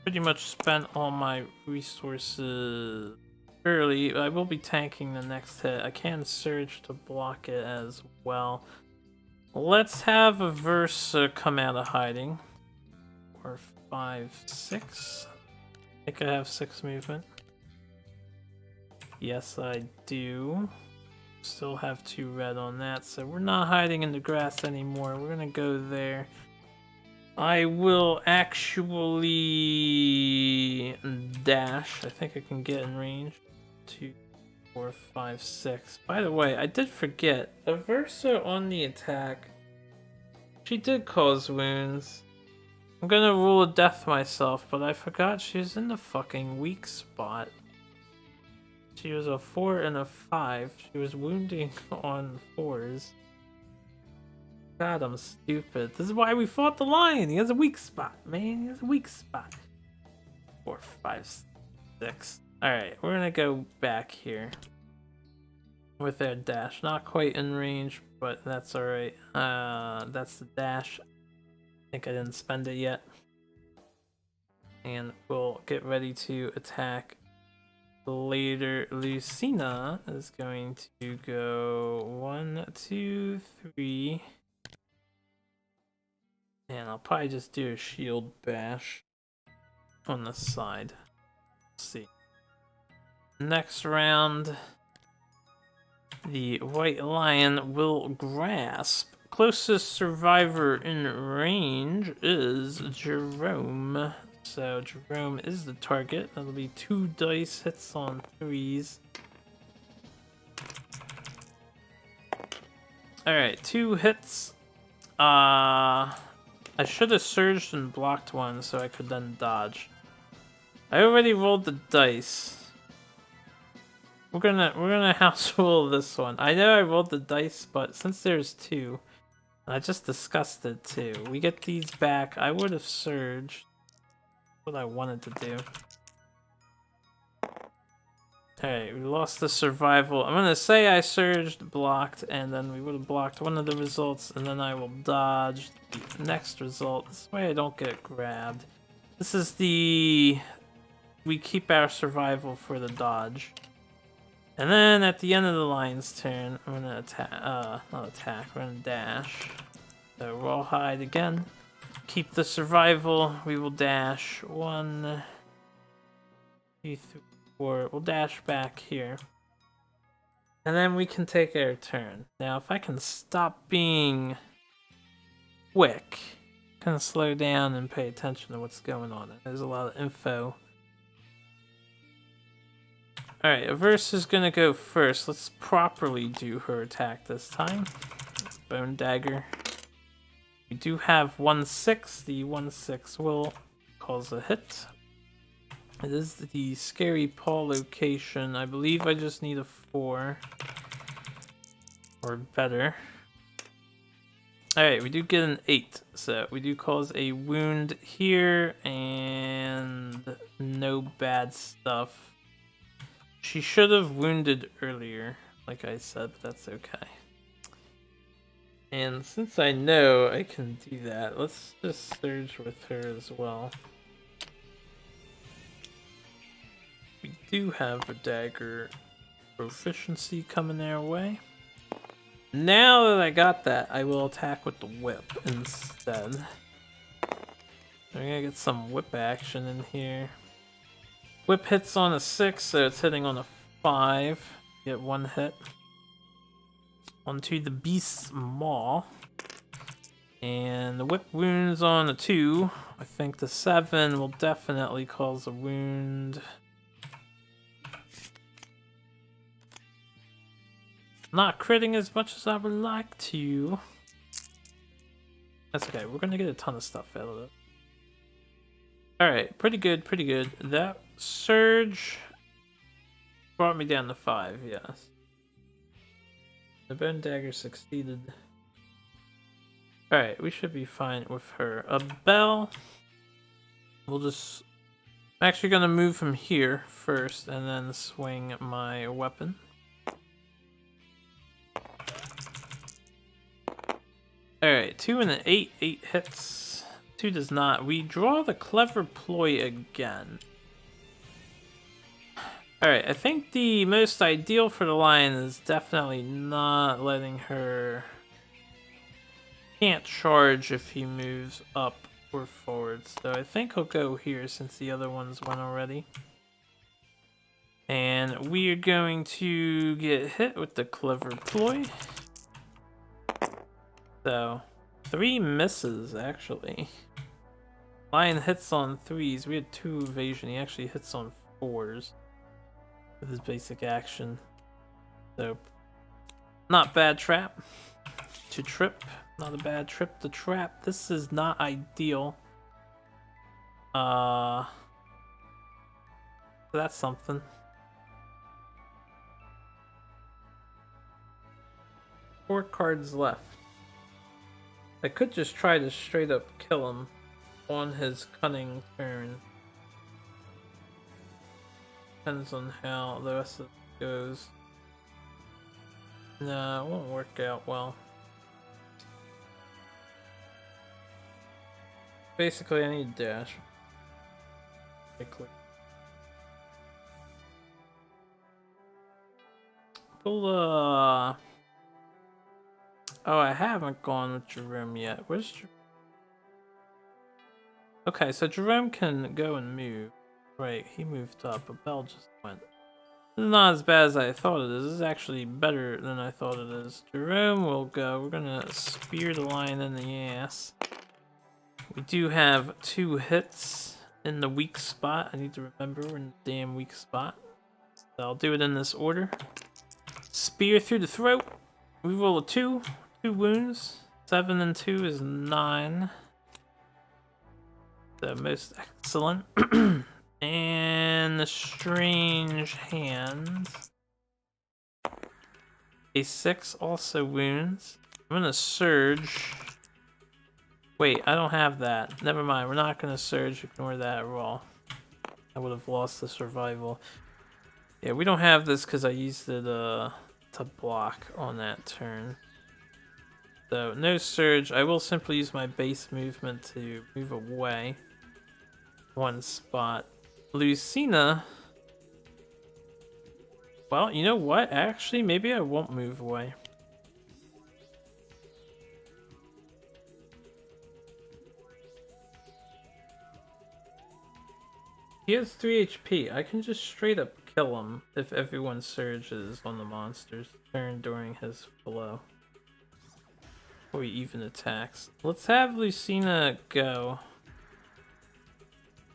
Pretty much spent all my resources early. I will be tanking the next hit. I can surge to block it as well. Let's have a Versa come out of hiding. 4, 5, 6. I think I have 6 movement. Yes, I do. Still have 2 red on that, so we're not hiding in the grass anymore. We're gonna go there. I will actually dash. I think I can get in range. 2, 4, 5, 6. By the way, I did forget. Aversa on the attack. She did cause wounds. I'm gonna rule a death myself, but I forgot she's in the fucking weak spot. She was a 4 and a 5. She was wounding on 4s. God, I'm stupid. This is why we fought the lion. He has a weak spot, man. He has a weak spot. 4, 5, 6. Alright, we're gonna go back here with our dash. Not quite in range, but that's alright. That's the dash. I think I didn't spend it yet. And we'll get ready to attack later. Lucina is going to go 1, 2, 3. And I'll probably just do a shield bash on the side. Let's see. Next round, the white lion will grasp. Closest survivor in range is Jerome. So Jerome is the target. That'll be 2 dice hits on 3s. Alright, 2 hits. I should have surged and blocked 1 so I could then dodge. I already rolled the dice. We're gonna house rule this one. I know I rolled the dice, but since there's 2, and I just discussed it too. We get these back. I would have surged. What I wanted to do. Alright, we lost the survival. I'm gonna say I surged, blocked, and then we would have blocked one of the results, and then I will dodge the next result. This way I don't get grabbed. This is the... We keep our survival for the dodge. And then at the end of the lion's turn, I'm gonna attack, not attack, we're gonna dash. So we'll hide again. Keep the survival, we will dash. 1, 2, 3, 4. We'll dash back here. And then we can take our turn. Now if I can stop being quick, kind of slow down and pay attention to what's going on. There's a lot of info. Alright, Aversa is gonna go first. Let's properly do her attack this time. Bone Dagger. We do have 1/6. The 1/6 will cause a hit. It is the Scary Paw location. I believe I just need a 4. or better. Alright, we do get an 8, so we do cause a wound here, and no bad stuff. She should have wounded earlier, like I said, but that's okay. And since I know I can do that, let's just surge with her as well. We do have a dagger proficiency coming our way. Now that I got that, I will attack with the whip instead. We're gonna get some whip action in here. Whip hits on a 6, so it's hitting on a 5. Get 1 hit. Onto the beast's maw. And the whip wounds on a 2. I think the 7 will definitely cause a wound. Not critting as much as I would like to. That's okay, we're gonna get a ton of stuff out of it. Alright, pretty good, pretty good. That surge brought me down to 5, yes. The bone dagger succeeded. Alright, we should be fine with her. A bell. We'll just... I'm actually gonna move from here first and then swing my weapon. Alright, 2 and an 8. 8 hits. 2 does not. We draw the clever ploy again. Alright, I think the most ideal for the lion is definitely not letting her... Can't charge if he moves up or forward. So I think he'll go here since the other ones went already. And we are going to get hit with the clever ploy. So, 3 misses, actually. Lion hits on 3s. We had 2 evasion. He actually hits on 4s with his basic action. So, not bad trap to trip. Not a bad trip to trap. This is not ideal. That's something. Four cards left. I could just try to straight up kill him on his cunning turn. Depends on how the rest of it goes. No, it won't work out well. Basically, I need dash. Pull, oh, I haven't gone with Jerome yet. Where's Jerome? Okay, so Jerome can go and move. Right, he moved up. A bell just went. This is not as bad as I thought it is. This is actually better than I thought it is. Jerome will go. We're gonna spear the lion in the ass. We do have 2 hits in the weak spot. I need to remember we're in the damn weak spot. So I'll do it in this order. Spear through the throat. We roll a 2. 2 wounds. 7 and 2 is 9. The most excellent. And the strange hand. A 6 also wounds. I'm gonna surge. Wait, I don't have that. Never mind, we're not gonna surge. Ignore that roll. I would have lost the survival. Yeah, we don't have this because I used it to block on that turn. So, no surge. I will simply use my base movement to move away 1 spot. Lucina. Well, you know what? Actually, maybe I won't move away. He has 3 HP. I can just straight up kill him if everyone surges on the monster's turn during his flow. Or he even attacks. Let's have Lucina go.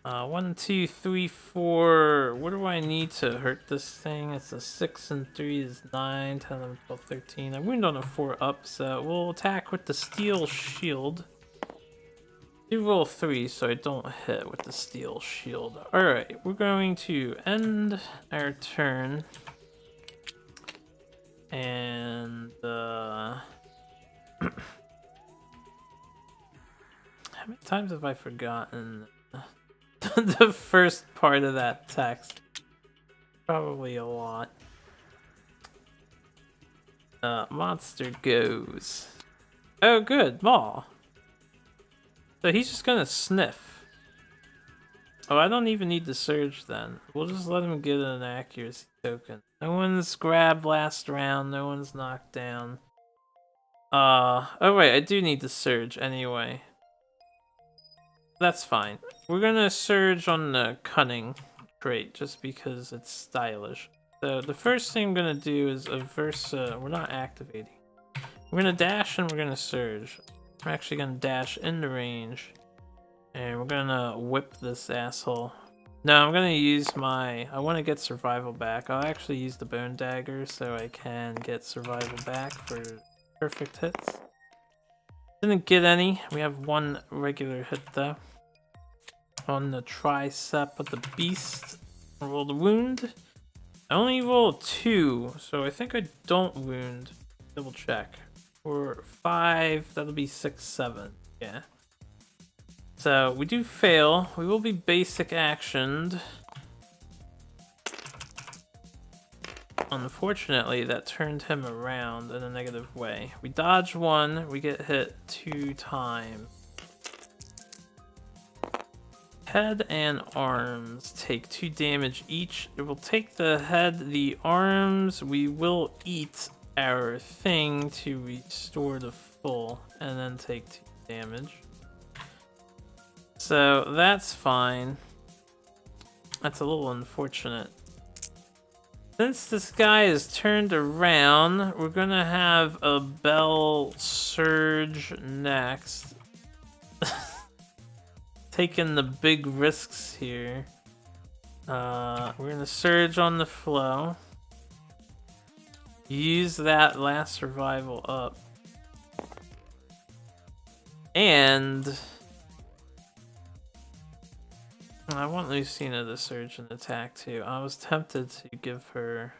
1, 2, 3, 4. What do I need to hurt this thing? It's a 6 and 3 is 9, 10, 11, 12, 13. I wound on a 4 up, so we'll attack with the steel shield. Do roll 3 so I don't hit with the steel shield. Alright, we're going to end our turn. And how many times have I forgotten the first part of that text? Probably a lot. Monster goes. Oh, good, Maul. So he's just gonna sniff. Oh, I don't even need the surge then. We'll just let him get an accuracy token. No one's grabbed last round, no one's knocked down. Oh wait, I do need the surge anyway. That's fine. We're gonna surge on the cunning trait just because it's stylish. So the first thing I'm gonna do is Aversa. We're not activating. We're gonna dash and we're gonna surge. I'm actually gonna dash in the range. And we're gonna whip this asshole. No, I'm gonna use my... I want to get survival back. I'll actually use the bone dagger so I can get survival back for perfect hits. Didn't get any. We have one regular hit though. On the tricep of the beast. I rolled a wound. I only rolled 2, so I think I don't wound. Double check. Or 5, that'll be 6, 7. Yeah. So we do fail. We will be basic actioned. Unfortunately, that turned him around in a negative way. We dodge 1, we get hit 2 times. Head and arms take 2 damage each. It will take the head, the arms. We will eat our thing to restore the full and then take 2 damage. So that's fine. That's a little unfortunate. Since this guy is turned around, we're gonna have a Bell Surge next. Taking the big risks here. We're gonna surge on the flow. Use that last survival up. And I want Lucina to surge and attack too. I was tempted to give her,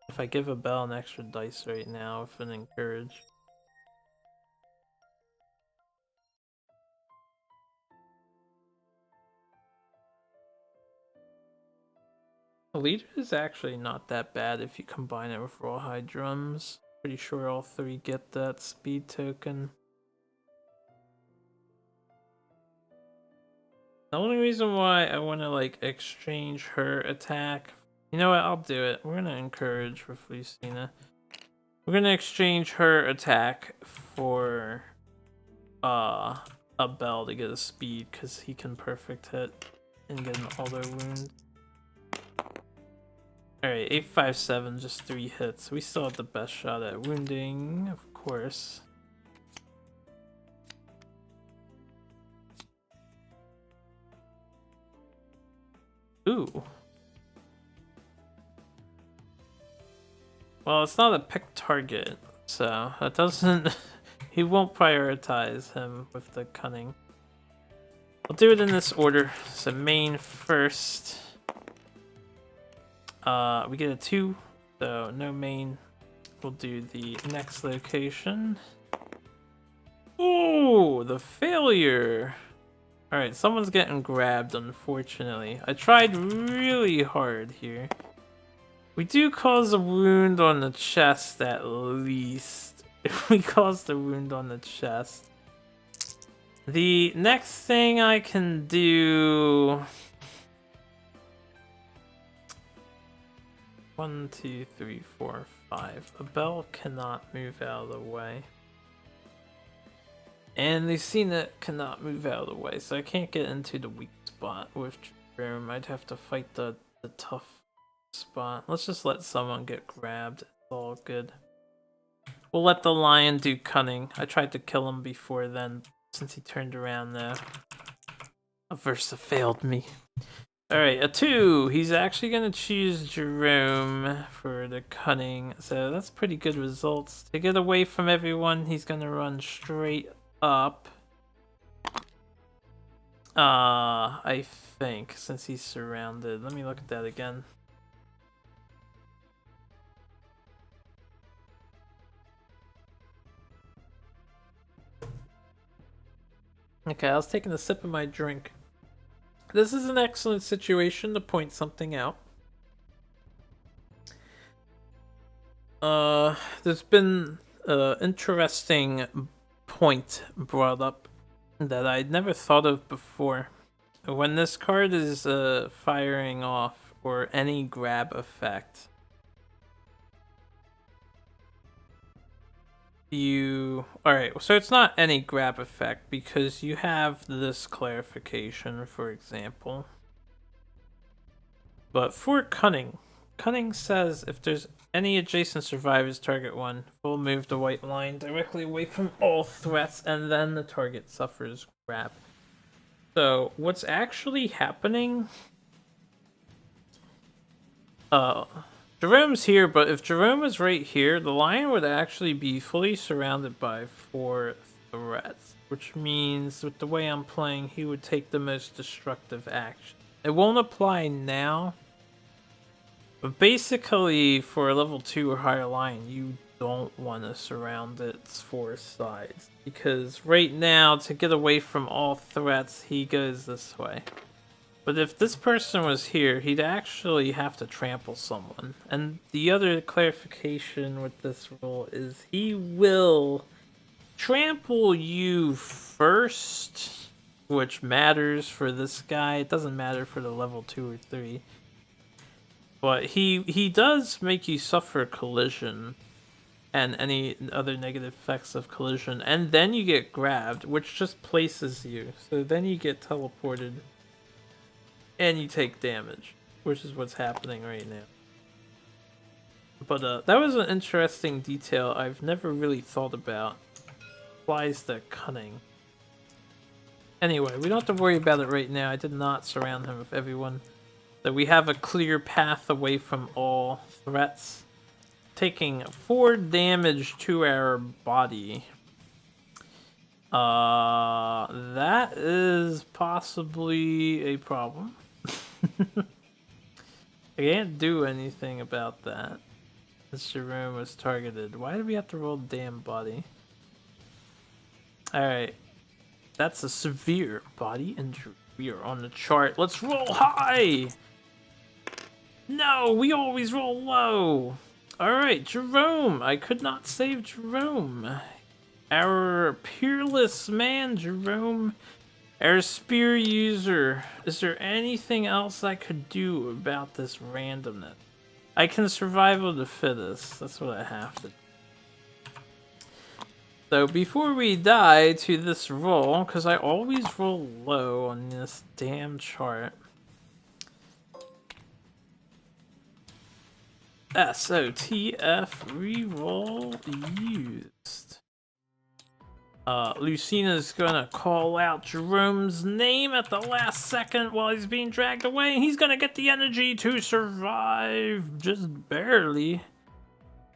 if I give a Bell an extra dice right now with an encourage. The leader is actually not that bad if you combine it with Rawhide Drums. Pretty sure all 3 get that speed token. The only reason why I want to like exchange her attack, you know what, I'll do it. We're gonna encourage with Lucina. We're gonna exchange her attack for a Bell to get a speed because he can perfect hit and get an auto wound. Alright, 857, just 3 hits. We still have the best shot at wounding, of course. Ooh. Well, it's not a pick target, so that doesn't... he won't prioritize him with the cunning. I'll do it in this order. So main first. We get a 2, so no main. We'll do the next location. Ooh, the failure. Alright, someone's getting grabbed, unfortunately. I tried really hard here. We do cause a wound on the chest at least. We caused a wound on the chest. The next thing I can do... 1, 2, 3, 4, 5. A Bell cannot move out of the way. And Lucina cannot move out of the way, so I can't get into the weak spot with Jerome. I'd have to fight the tough spot. Let's just let someone get grabbed. It's all good. We'll let the lion do cunning. I tried to kill him before then, since he turned around though. Aversa failed me. Alright, a 2. He's actually gonna choose Jerome for the cunning, so that's pretty good results. To get away from everyone, he's gonna run straight up. I think, since he's surrounded. Let me look at that again. Okay, I was taking a sip of my drink. This is an excellent situation to point something out. There's been an interesting point brought up that I'd never thought of before. When this card is firing off or any grab effect, alright, so it's not any grab effect because you have this clarification, for example. But for Cunning says if there's any adjacent survivors, target one, will move the white line directly away from all threats, and then the target suffers grab. So what's actually happening? Jerome's here, but if Jerome was right here, the lion would actually be fully surrounded by 4 threats, which means with the way I'm playing, he would take the most destructive action. It won't apply now, but basically for a level 2 or higher lion, you don't want to surround its 4 sides, because right now, to get away from all threats, he goes this way. But if this person was here, he'd actually have to trample someone. And the other clarification with this rule is he will trample you first, which matters for this guy. It doesn't matter for the level 2 or 3. But he does make you suffer collision and any other negative effects of collision. And then you get grabbed, which just places you. So then you get teleported. And you take damage, which is what's happening right now. But that was an interesting detail I've never really thought about. Applies to Cunning. Anyway, we don't have to worry about it right now. I did not surround him with everyone. So we have a clear path away from all threats. Taking 4 damage to our body. That is possibly a problem. I can't do anything about that. Mr. Room was targeted. Why do we have to roll damn body? Alright. That's a severe body injury. We are on the chart. Let's roll high! No, we always roll low! Alright, Jerome. I could not save Jerome. Our peerless man, Jerome. Our spear user. Is there anything else I could do about this randomness? I can survival the fittest. That's what I have to do. So before we die to this roll, because I always roll low on this damn chart. SOTF reroll used. Lucina's gonna call out Jerome's name at the last second while he's being dragged away, and he's gonna get the energy to survive, just barely,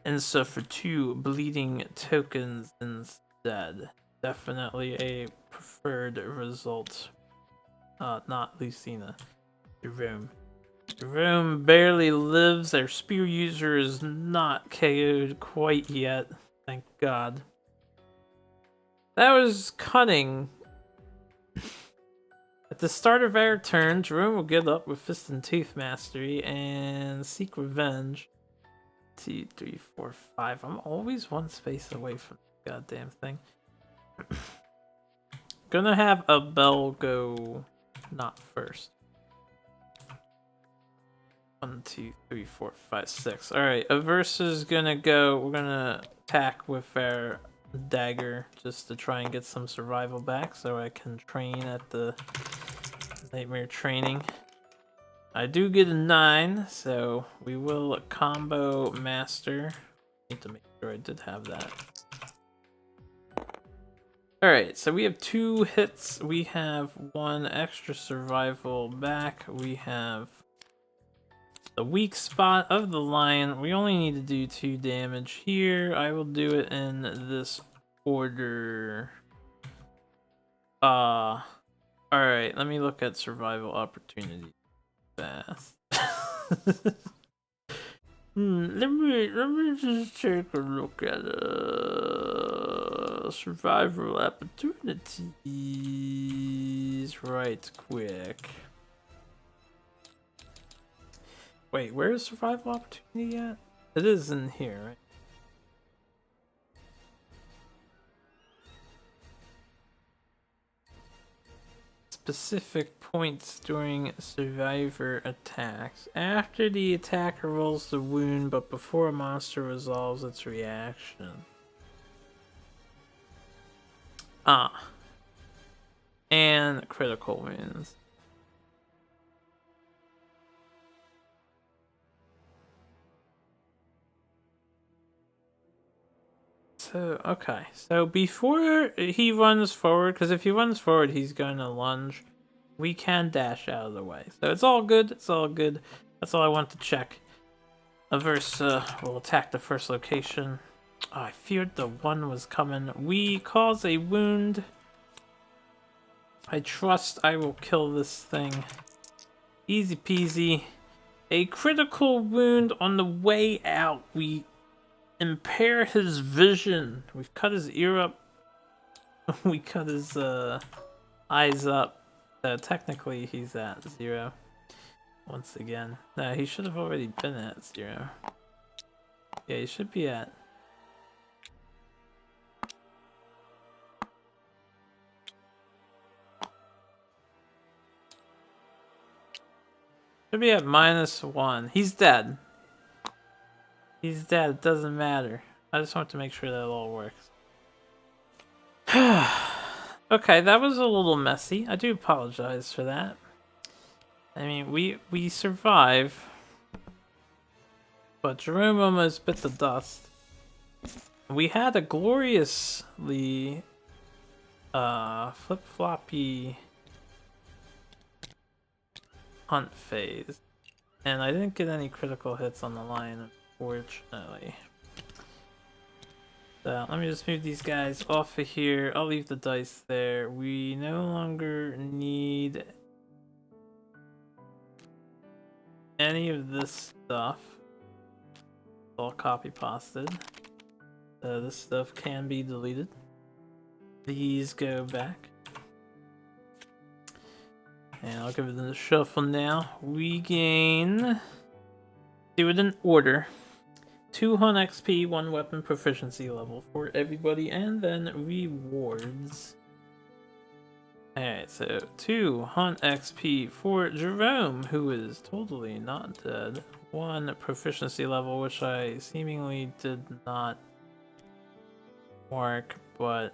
and suffer 2 bleeding tokens instead. Definitely a preferred result. Not Lucina. Jerome. Jerome barely lives. Our spear user is not KO'd quite yet. Thank God. That was Cunning. At the start of our turn, Jerome will get up with Fist and Tooth Mastery and seek revenge. 2, 3, 4, 5. I'm always 1 space away from the goddamn thing. Gonna have a bell go not first. 1, 2, 3, 4, 5, 6. Alright, Aversa's gonna go. We're gonna attack with our dagger just to try and get some survival back so I can train at the nightmare training. I do get a 9, so we will combo master. Need to make sure I did have that. Alright, so we have 2 hits. We have 1 extra survival back. We have the weak spot of the lion. We only need to do 2 damage here. I will do it in this order. Alright, let me look at survival opportunity fast. Let me just take a look at survival opportunities right quick. Wait, where is survival opportunity at? It is in here, right? Specific points during survivor attacks. After the attacker rolls the wound, but before a monster resolves its reaction. Ah. And critical wounds. So, okay. So before he runs forward, because if he runs forward, he's going to lunge. We can dash out of the way. So it's all good. It's all good. That's all I want to check. Aversa will attack the first location. Oh, I feared the one was coming. We cause a wound. I trust I will kill this thing. Easy peasy. A critical wound on the way out. We impair his vision. We've cut his ear up. We cut his eyes up. So technically he's at 0. Once again. No, he should have already been at 0. Yeah, he should be at. Should be at -1. He's dead. He's dead. It doesn't matter. I just want to make sure that it all works. Okay, that was a little messy. I do apologize for that. I mean, we survive. But Jerome almost bit the dust. We had a gloriously flip-floppy hunt phase. And I didn't get any critical hits on the line, unfortunately. So let me just move these guys off of here. I'll leave the dice there. We no longer need any of this stuff. It's all copy pasted. This stuff can be deleted. These go back. And I'll give it a shuffle now. We gain, do it in order, 2 hunt XP, 1 weapon proficiency level for everybody, and then rewards. Alright, so 2 hunt XP for Jerome, who is totally not dead. 1 proficiency level, which I seemingly did not mark, but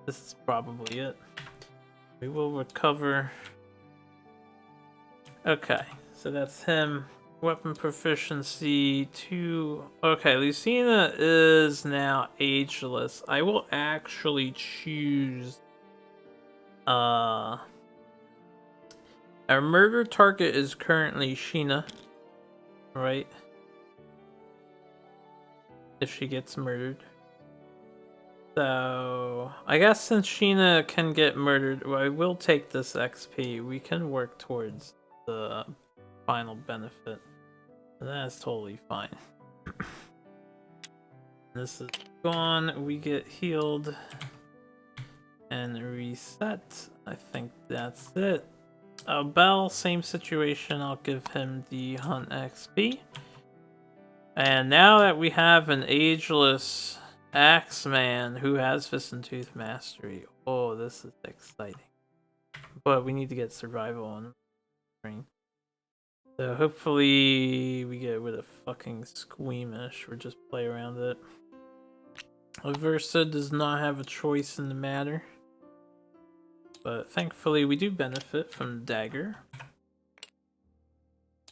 this is probably it. We will recover. Okay, so that's him. Weapon proficiency 2. Okay, Lucina is now ageless. I will actually choose our murder target is currently Sheena, right? If she gets murdered. So I guess since Sheena can get murdered, I will take this XP. We can work towards the final benefit. That's totally fine. This is gone. We get healed and reset. I think that's it. Bell, same situation. I'll give him the hunt XP. And now that we have an ageless Axeman who has Fist and Tooth Mastery, oh, this is exciting. But we need to get survival on the screen. So hopefully we get rid of fucking Squeamish or just play around it. Aversa does not have a choice in the matter. But thankfully we do benefit from Dagger.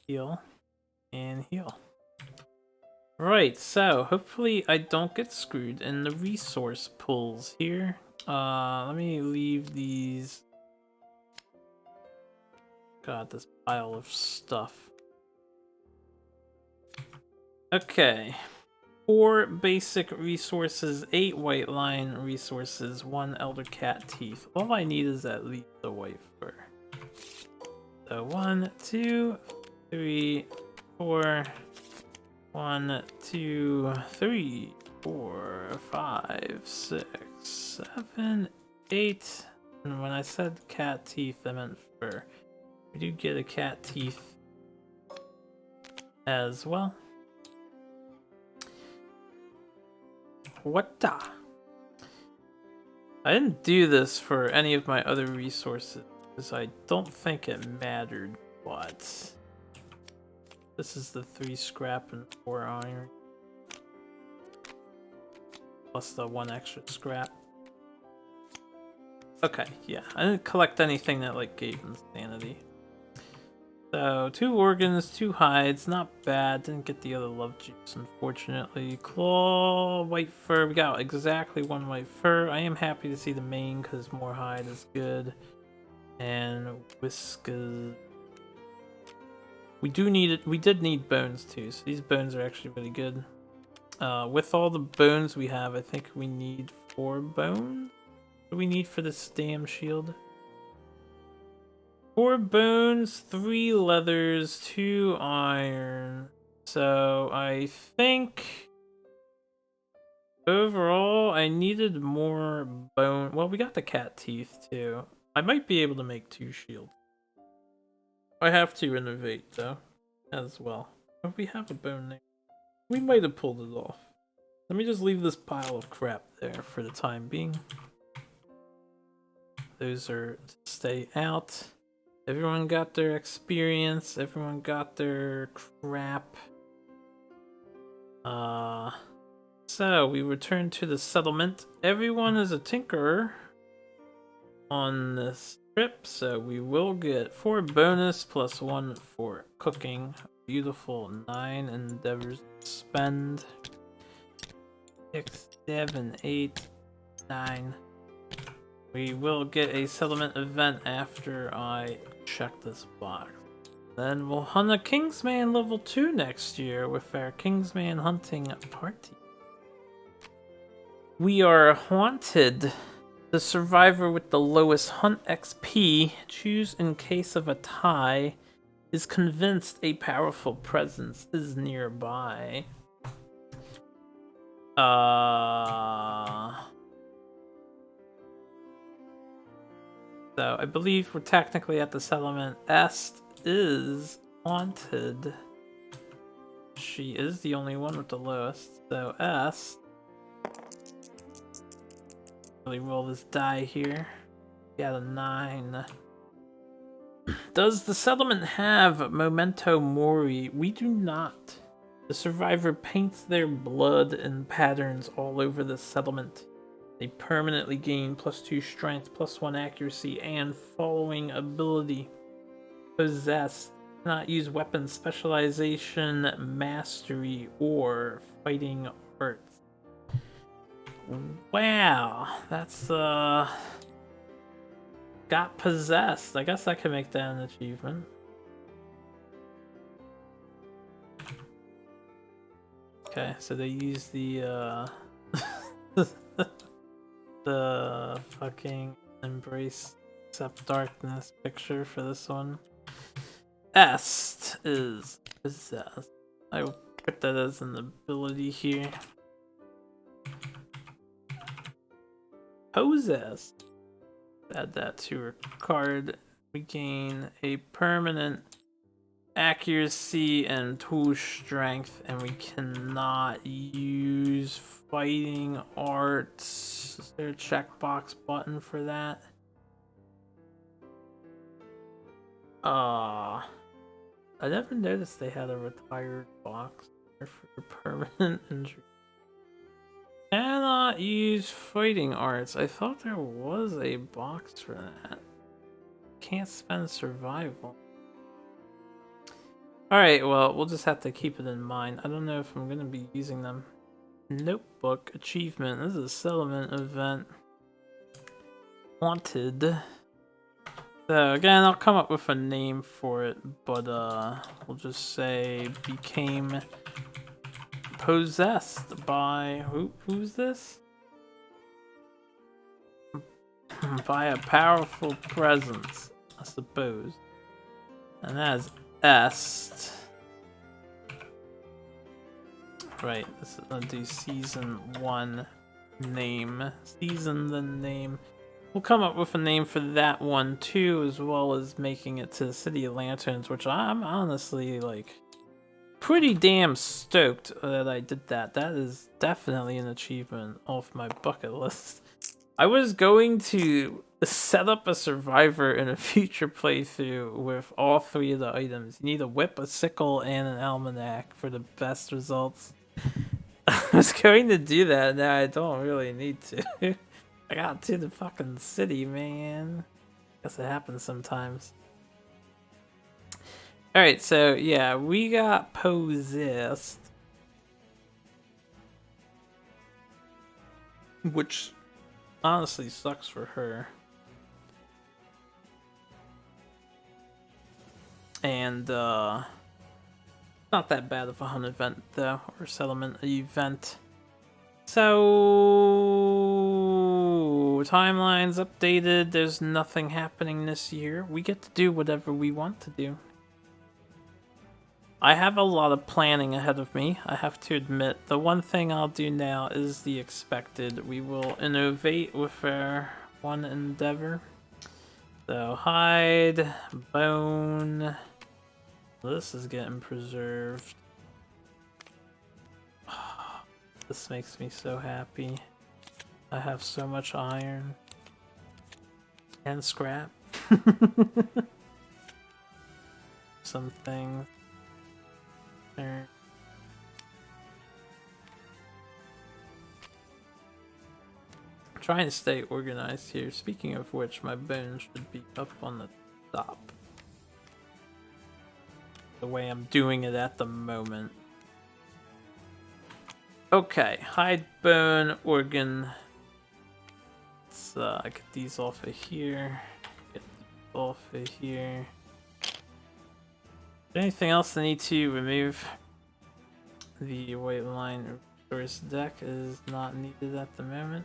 Heal. And heal. Right, so hopefully I don't get screwed in the resource pools here. Let me leave these. God, this pile of stuff. Okay. 4 basic resources, 8 white lion resources, 1 elder cat teeth. All I need is at least a white fur. So 1, 2, 3, 4. 1, 2, 3, 4, 5, 6, 7, 8. And when I said cat teeth, I meant fur. We do get a cat teeth as well. What the? I didn't do this for any of my other resources because I don't think it mattered, but this is the 3 scrap and 4 iron. Plus the 1 extra scrap. Okay, yeah. I didn't collect anything that like gave insanity. So 2 organs, 2 hides, not bad. Didn't get the other love juice, unfortunately. Claw, white fur. We got exactly 1 white fur. I am happy to see the mane because more hide is good. And whiskers. We did need bones too, so these bones are actually really good. With all the bones we have, I think we need 4 bones. What do we need for this damn shield? 4 bones, 3 leathers, 2 iron. So I think overall I needed more bone. Well, we got the cat teeth too. I might be able to make 2 shields. I have to innovate though, as well. Oh, we have a bone there. We might have pulled it off. Let me just leave this pile of crap there for the time being. Those are to stay out. Everyone got their experience, everyone got their crap. So we return to the settlement. Everyone is a tinkerer on this trip, so we will get 4 bonus plus 1 for cooking. Beautiful. 9 endeavors to spend. 6, 7, 8, 9. We will get a settlement event after I check this box. Then we'll hunt a Kingsman level 2 next year with our Kingsman hunting party. We are haunted. The survivor with the lowest hunt XP, choose in case of a tie, is convinced a powerful presence is nearby. So I believe we're technically at the settlement. Est is haunted. She is the only one with the lowest. So Est. Really roll this die here. Got a 9. Does the settlement have Memento Mori? We do not. The survivor paints their blood in patterns all over the settlement. They permanently gain +2 strength, +1 accuracy, and following ability. Possessed. Cannot use weapon specialization, mastery, or fighting arts. Wow, that's got possessed. I guess I can make that an achievement. Okay, so they use the the fucking embrace accept darkness picture for this one. Est is possessed. I will put that as an ability here. Possessed. Add that to her card. We gain a permanent accuracy and 2 strength, and we cannot use fighting arts. Is there a checkbox button for that? I never noticed they had a retired box there for permanent injury. Cannot use fighting arts. I thought there was a box for that. Can't spend survival. Alright, well, we'll just have to keep it in mind. I don't know if I'm going to be using them. Notebook achievement. This is a settlement event. Wanted. So again, I'll come up with a name for it, but we'll just say became possessed by who's this? By a powerful presence, I suppose. And that is Est. right, this is gonna do season 1 name. Season the name. We'll come up with a name for that one too, as well as making it to the City of Lanterns, which I'm honestly like pretty damn stoked that I did that. That is definitely an achievement off my bucket list. I was going to set up a survivor in a future playthrough with all 3 of the items. You need a whip, a sickle, and an almanac for the best results. I was going to do that, now I don't really need to. I got to the fucking city, man. Guess it happens sometimes. Alright, so yeah, we got possessed. Which honestly sucks for her. And not that bad of a hunt event though, or settlement event. So timelines updated, there's nothing happening this year. We get to do whatever we want to do. I have a lot of planning ahead of me, I have to admit. The one thing I'll do now is the expected. We will innovate with our one endeavor. So hide, bone. This is getting preserved. This makes me so happy. I have so much iron. And scrap. Some things. There. I'm trying to stay organized here. Speaking of which, my bones should be up on the top. The way I'm doing it at the moment. Okay, hide, bone, organ. Let's get these off of here. Get these off of here. Anything else I need to remove? The white line resource deck is not needed at the moment.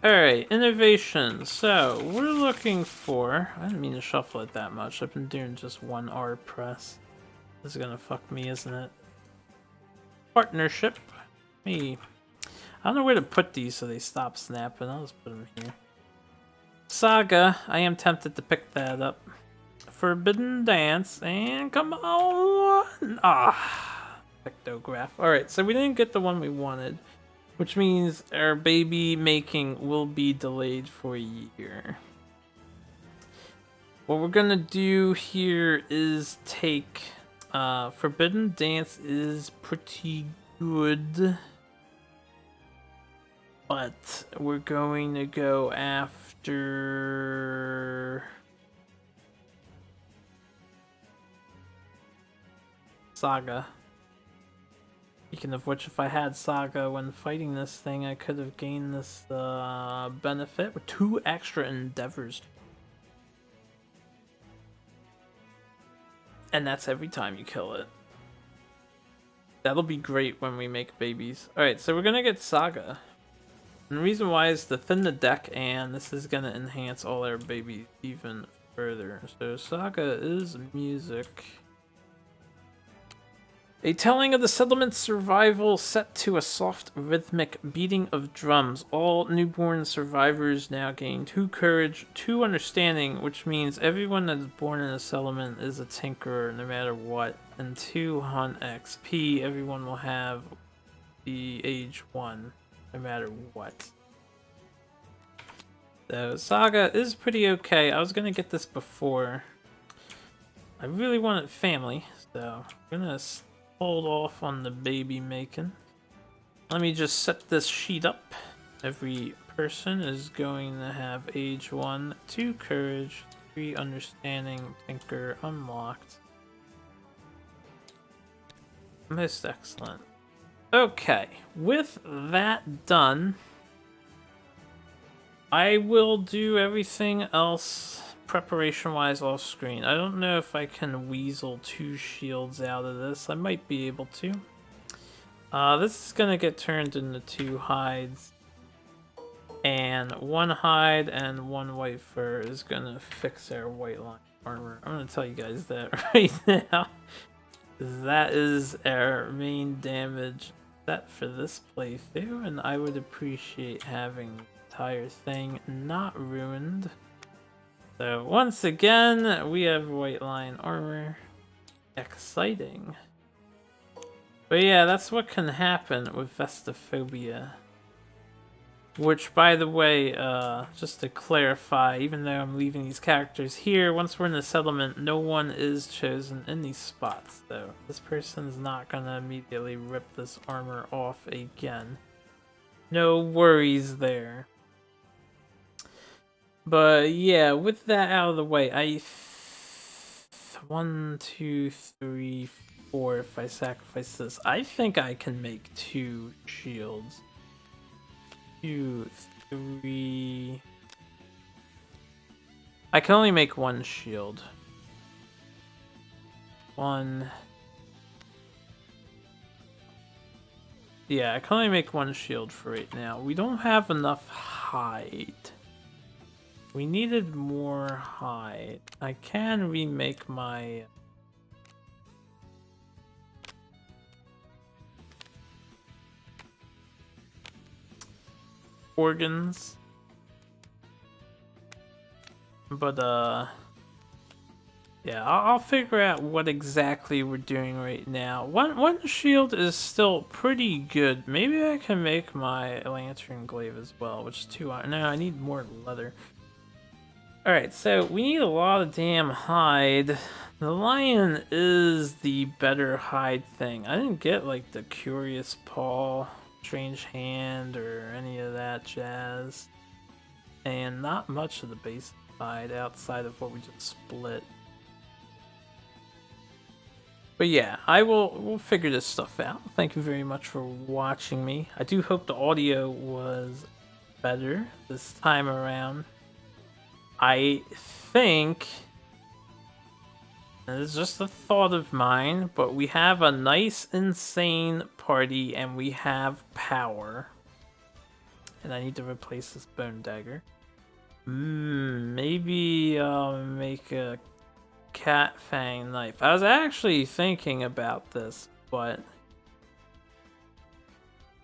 Alright, innovation. So, we're looking for... I didn't mean to shuffle it that much. I've been doing just one R press. This is gonna fuck me, isn't it? Partnership. Me. I don't know where to put these so they stop snapping. I'll just put them here. Saga. I am tempted to pick that up. Forbidden Dance, and come on! Ah, pictograph. Alright, so we didn't get the one we wanted, which means our baby making will be delayed for a year. What we're gonna do here is take... Forbidden Dance is pretty good, but we're going to go after... Saga. Speaking of which, if I had Saga when fighting this thing, I could have gained this benefit with 2 extra endeavors. And that's every time you kill it. That'll be great when we make babies. Alright, so we're gonna get Saga. And the reason why is to thin the deck, and this is gonna enhance all our babies even further. So Saga is music. A telling of the settlement's survival set to a soft rhythmic beating of drums. All newborn survivors now gain 2 courage, 2 understanding, which means everyone that is born in a settlement is a tinkerer no matter what, and 2 hunt XP. Everyone will have the age 1 no matter what. So Saga is pretty okay. I was gonna get this before. I really wanted family, so I'm gonna hold off on the baby making. Let me just set this sheet up. Every person is going to have age 1, 2 courage, 3 understanding, tinker unlocked. Most excellent. Okay, with that done, I will do everything else preparation-wise off screen. I don't know if I can weasel 2 shields out of this. I might be able to. This is gonna get turned into 2 hides. And 1 hide and 1 white fur is gonna fix our white line armor. I'm gonna tell you guys that right now. That is our main damage set for this playthrough, and I would appreciate having the entire thing not ruined. So once again, we have white line armor. Exciting. But yeah, that's what can happen with Vestophobia. Which, by the way, just to clarify, even though I'm leaving these characters here, once we're in the settlement, no one is chosen in these spots. So this person's not gonna immediately rip this armor off again. No worries there. But yeah, with that out of the way, 1, 2, 3, 4. If I sacrifice this, I think I can make 2 shields. 2, 3. I can only make 1 shield. 1. Yeah, I can only make 1 shield for right now. We don't have enough hide. We needed more hide. I can remake my... organs. But, yeah, I'll figure out what exactly we're doing right now. One shield is still pretty good. Maybe I can make my lantern glaive as well, which is 2 iron. No, I need more leather. Alright, so we need a lot of damn hide. The lion is the better hide thing. I didn't get, like, the curious paw, strange hand, or any of that jazz. And not much of the base hide outside of what we just split. But yeah, we'll figure this stuff out. Thank you very much for watching me. I do hope the audio was better this time around. I think, and it's just a thought of mine, but we have a nice insane party and we have power. And I need to replace this bone dagger. Maybe make a cat fang knife. I was actually thinking about this, but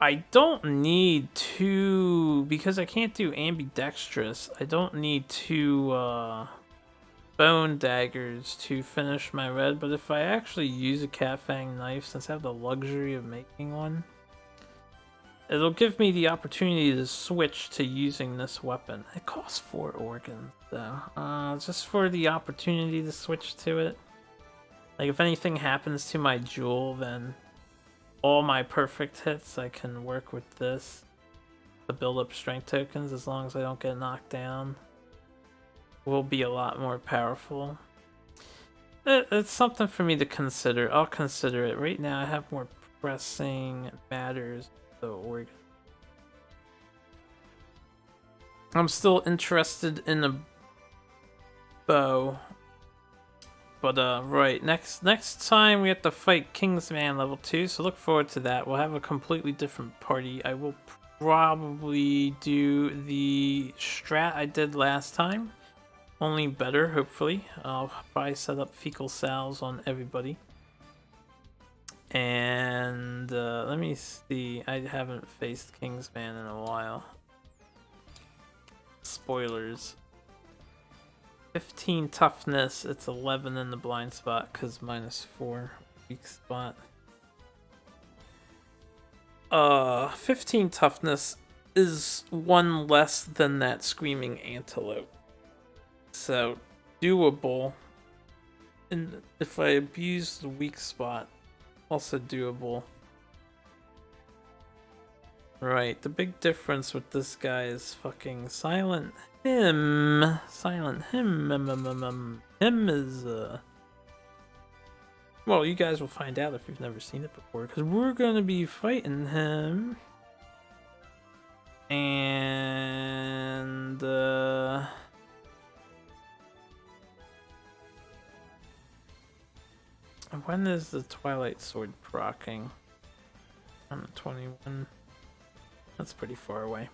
I don't need 2 because I can't do ambidextrous. I don't need 2 bone daggers to finish my red, but if I actually use a cat fang knife, since I have the luxury of making one, it'll give me the opportunity to switch to using this weapon. It costs 4 organs, though. Just for the opportunity to switch to it. Like, if anything happens to my jewel, then all my perfect hits, I can work with this to build up strength tokens as long as I don't get knocked down. Will be a lot more powerful. It's something for me to consider. I'll consider it. Right now, I have more pressing matters. So I'm still interested in a bow. But right, next time we have to fight Kingsman level 2, so look forward to that. We'll have a completely different party. I will probably do the strat I did last time. Only better, hopefully. I'll probably set up fecal salves on everybody. And let me see. I haven't faced Kingsman in a while. Spoilers. 15 toughness. It's 11 in the blind spot because -4 weak spot. 15 toughness is 1 less than that screaming antelope. So doable. And if I abuse the weak spot, also doable. Right, the big difference with this guy is fucking Silent Him. Silent Him. Him is, well, you guys will find out if you've never seen it before, because we're gonna be fighting him. And, when is the Twilight Sword proccing? On 21. That's pretty far away.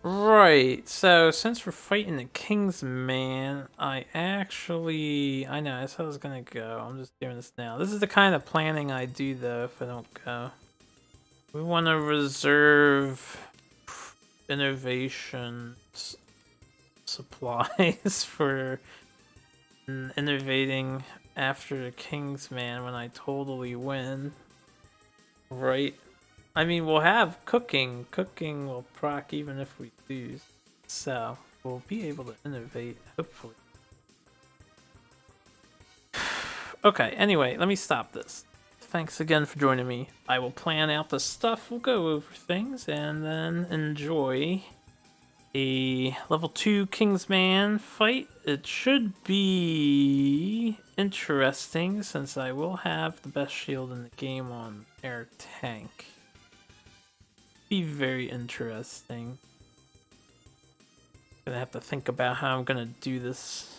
Right, so since we're fighting the Kingsman, I know, that's how I was gonna go. I'm just doing this now. This is the kind of planning I do, though, if I don't go. We want to reserve innovation supplies for innovating after the Kingsman when I totally win. Right? I mean, we'll have cooking. Cooking will proc even if we lose. So, we'll be able to innovate, hopefully. Okay, anyway, let me stop this. Thanks again for joining me. I will plan out the stuff, we'll go over things, and then enjoy a level 2 Kingsman fight. It should be interesting since I will have the best shield in the game on air tank. Be very interesting. Gonna have to think about how I'm gonna do this.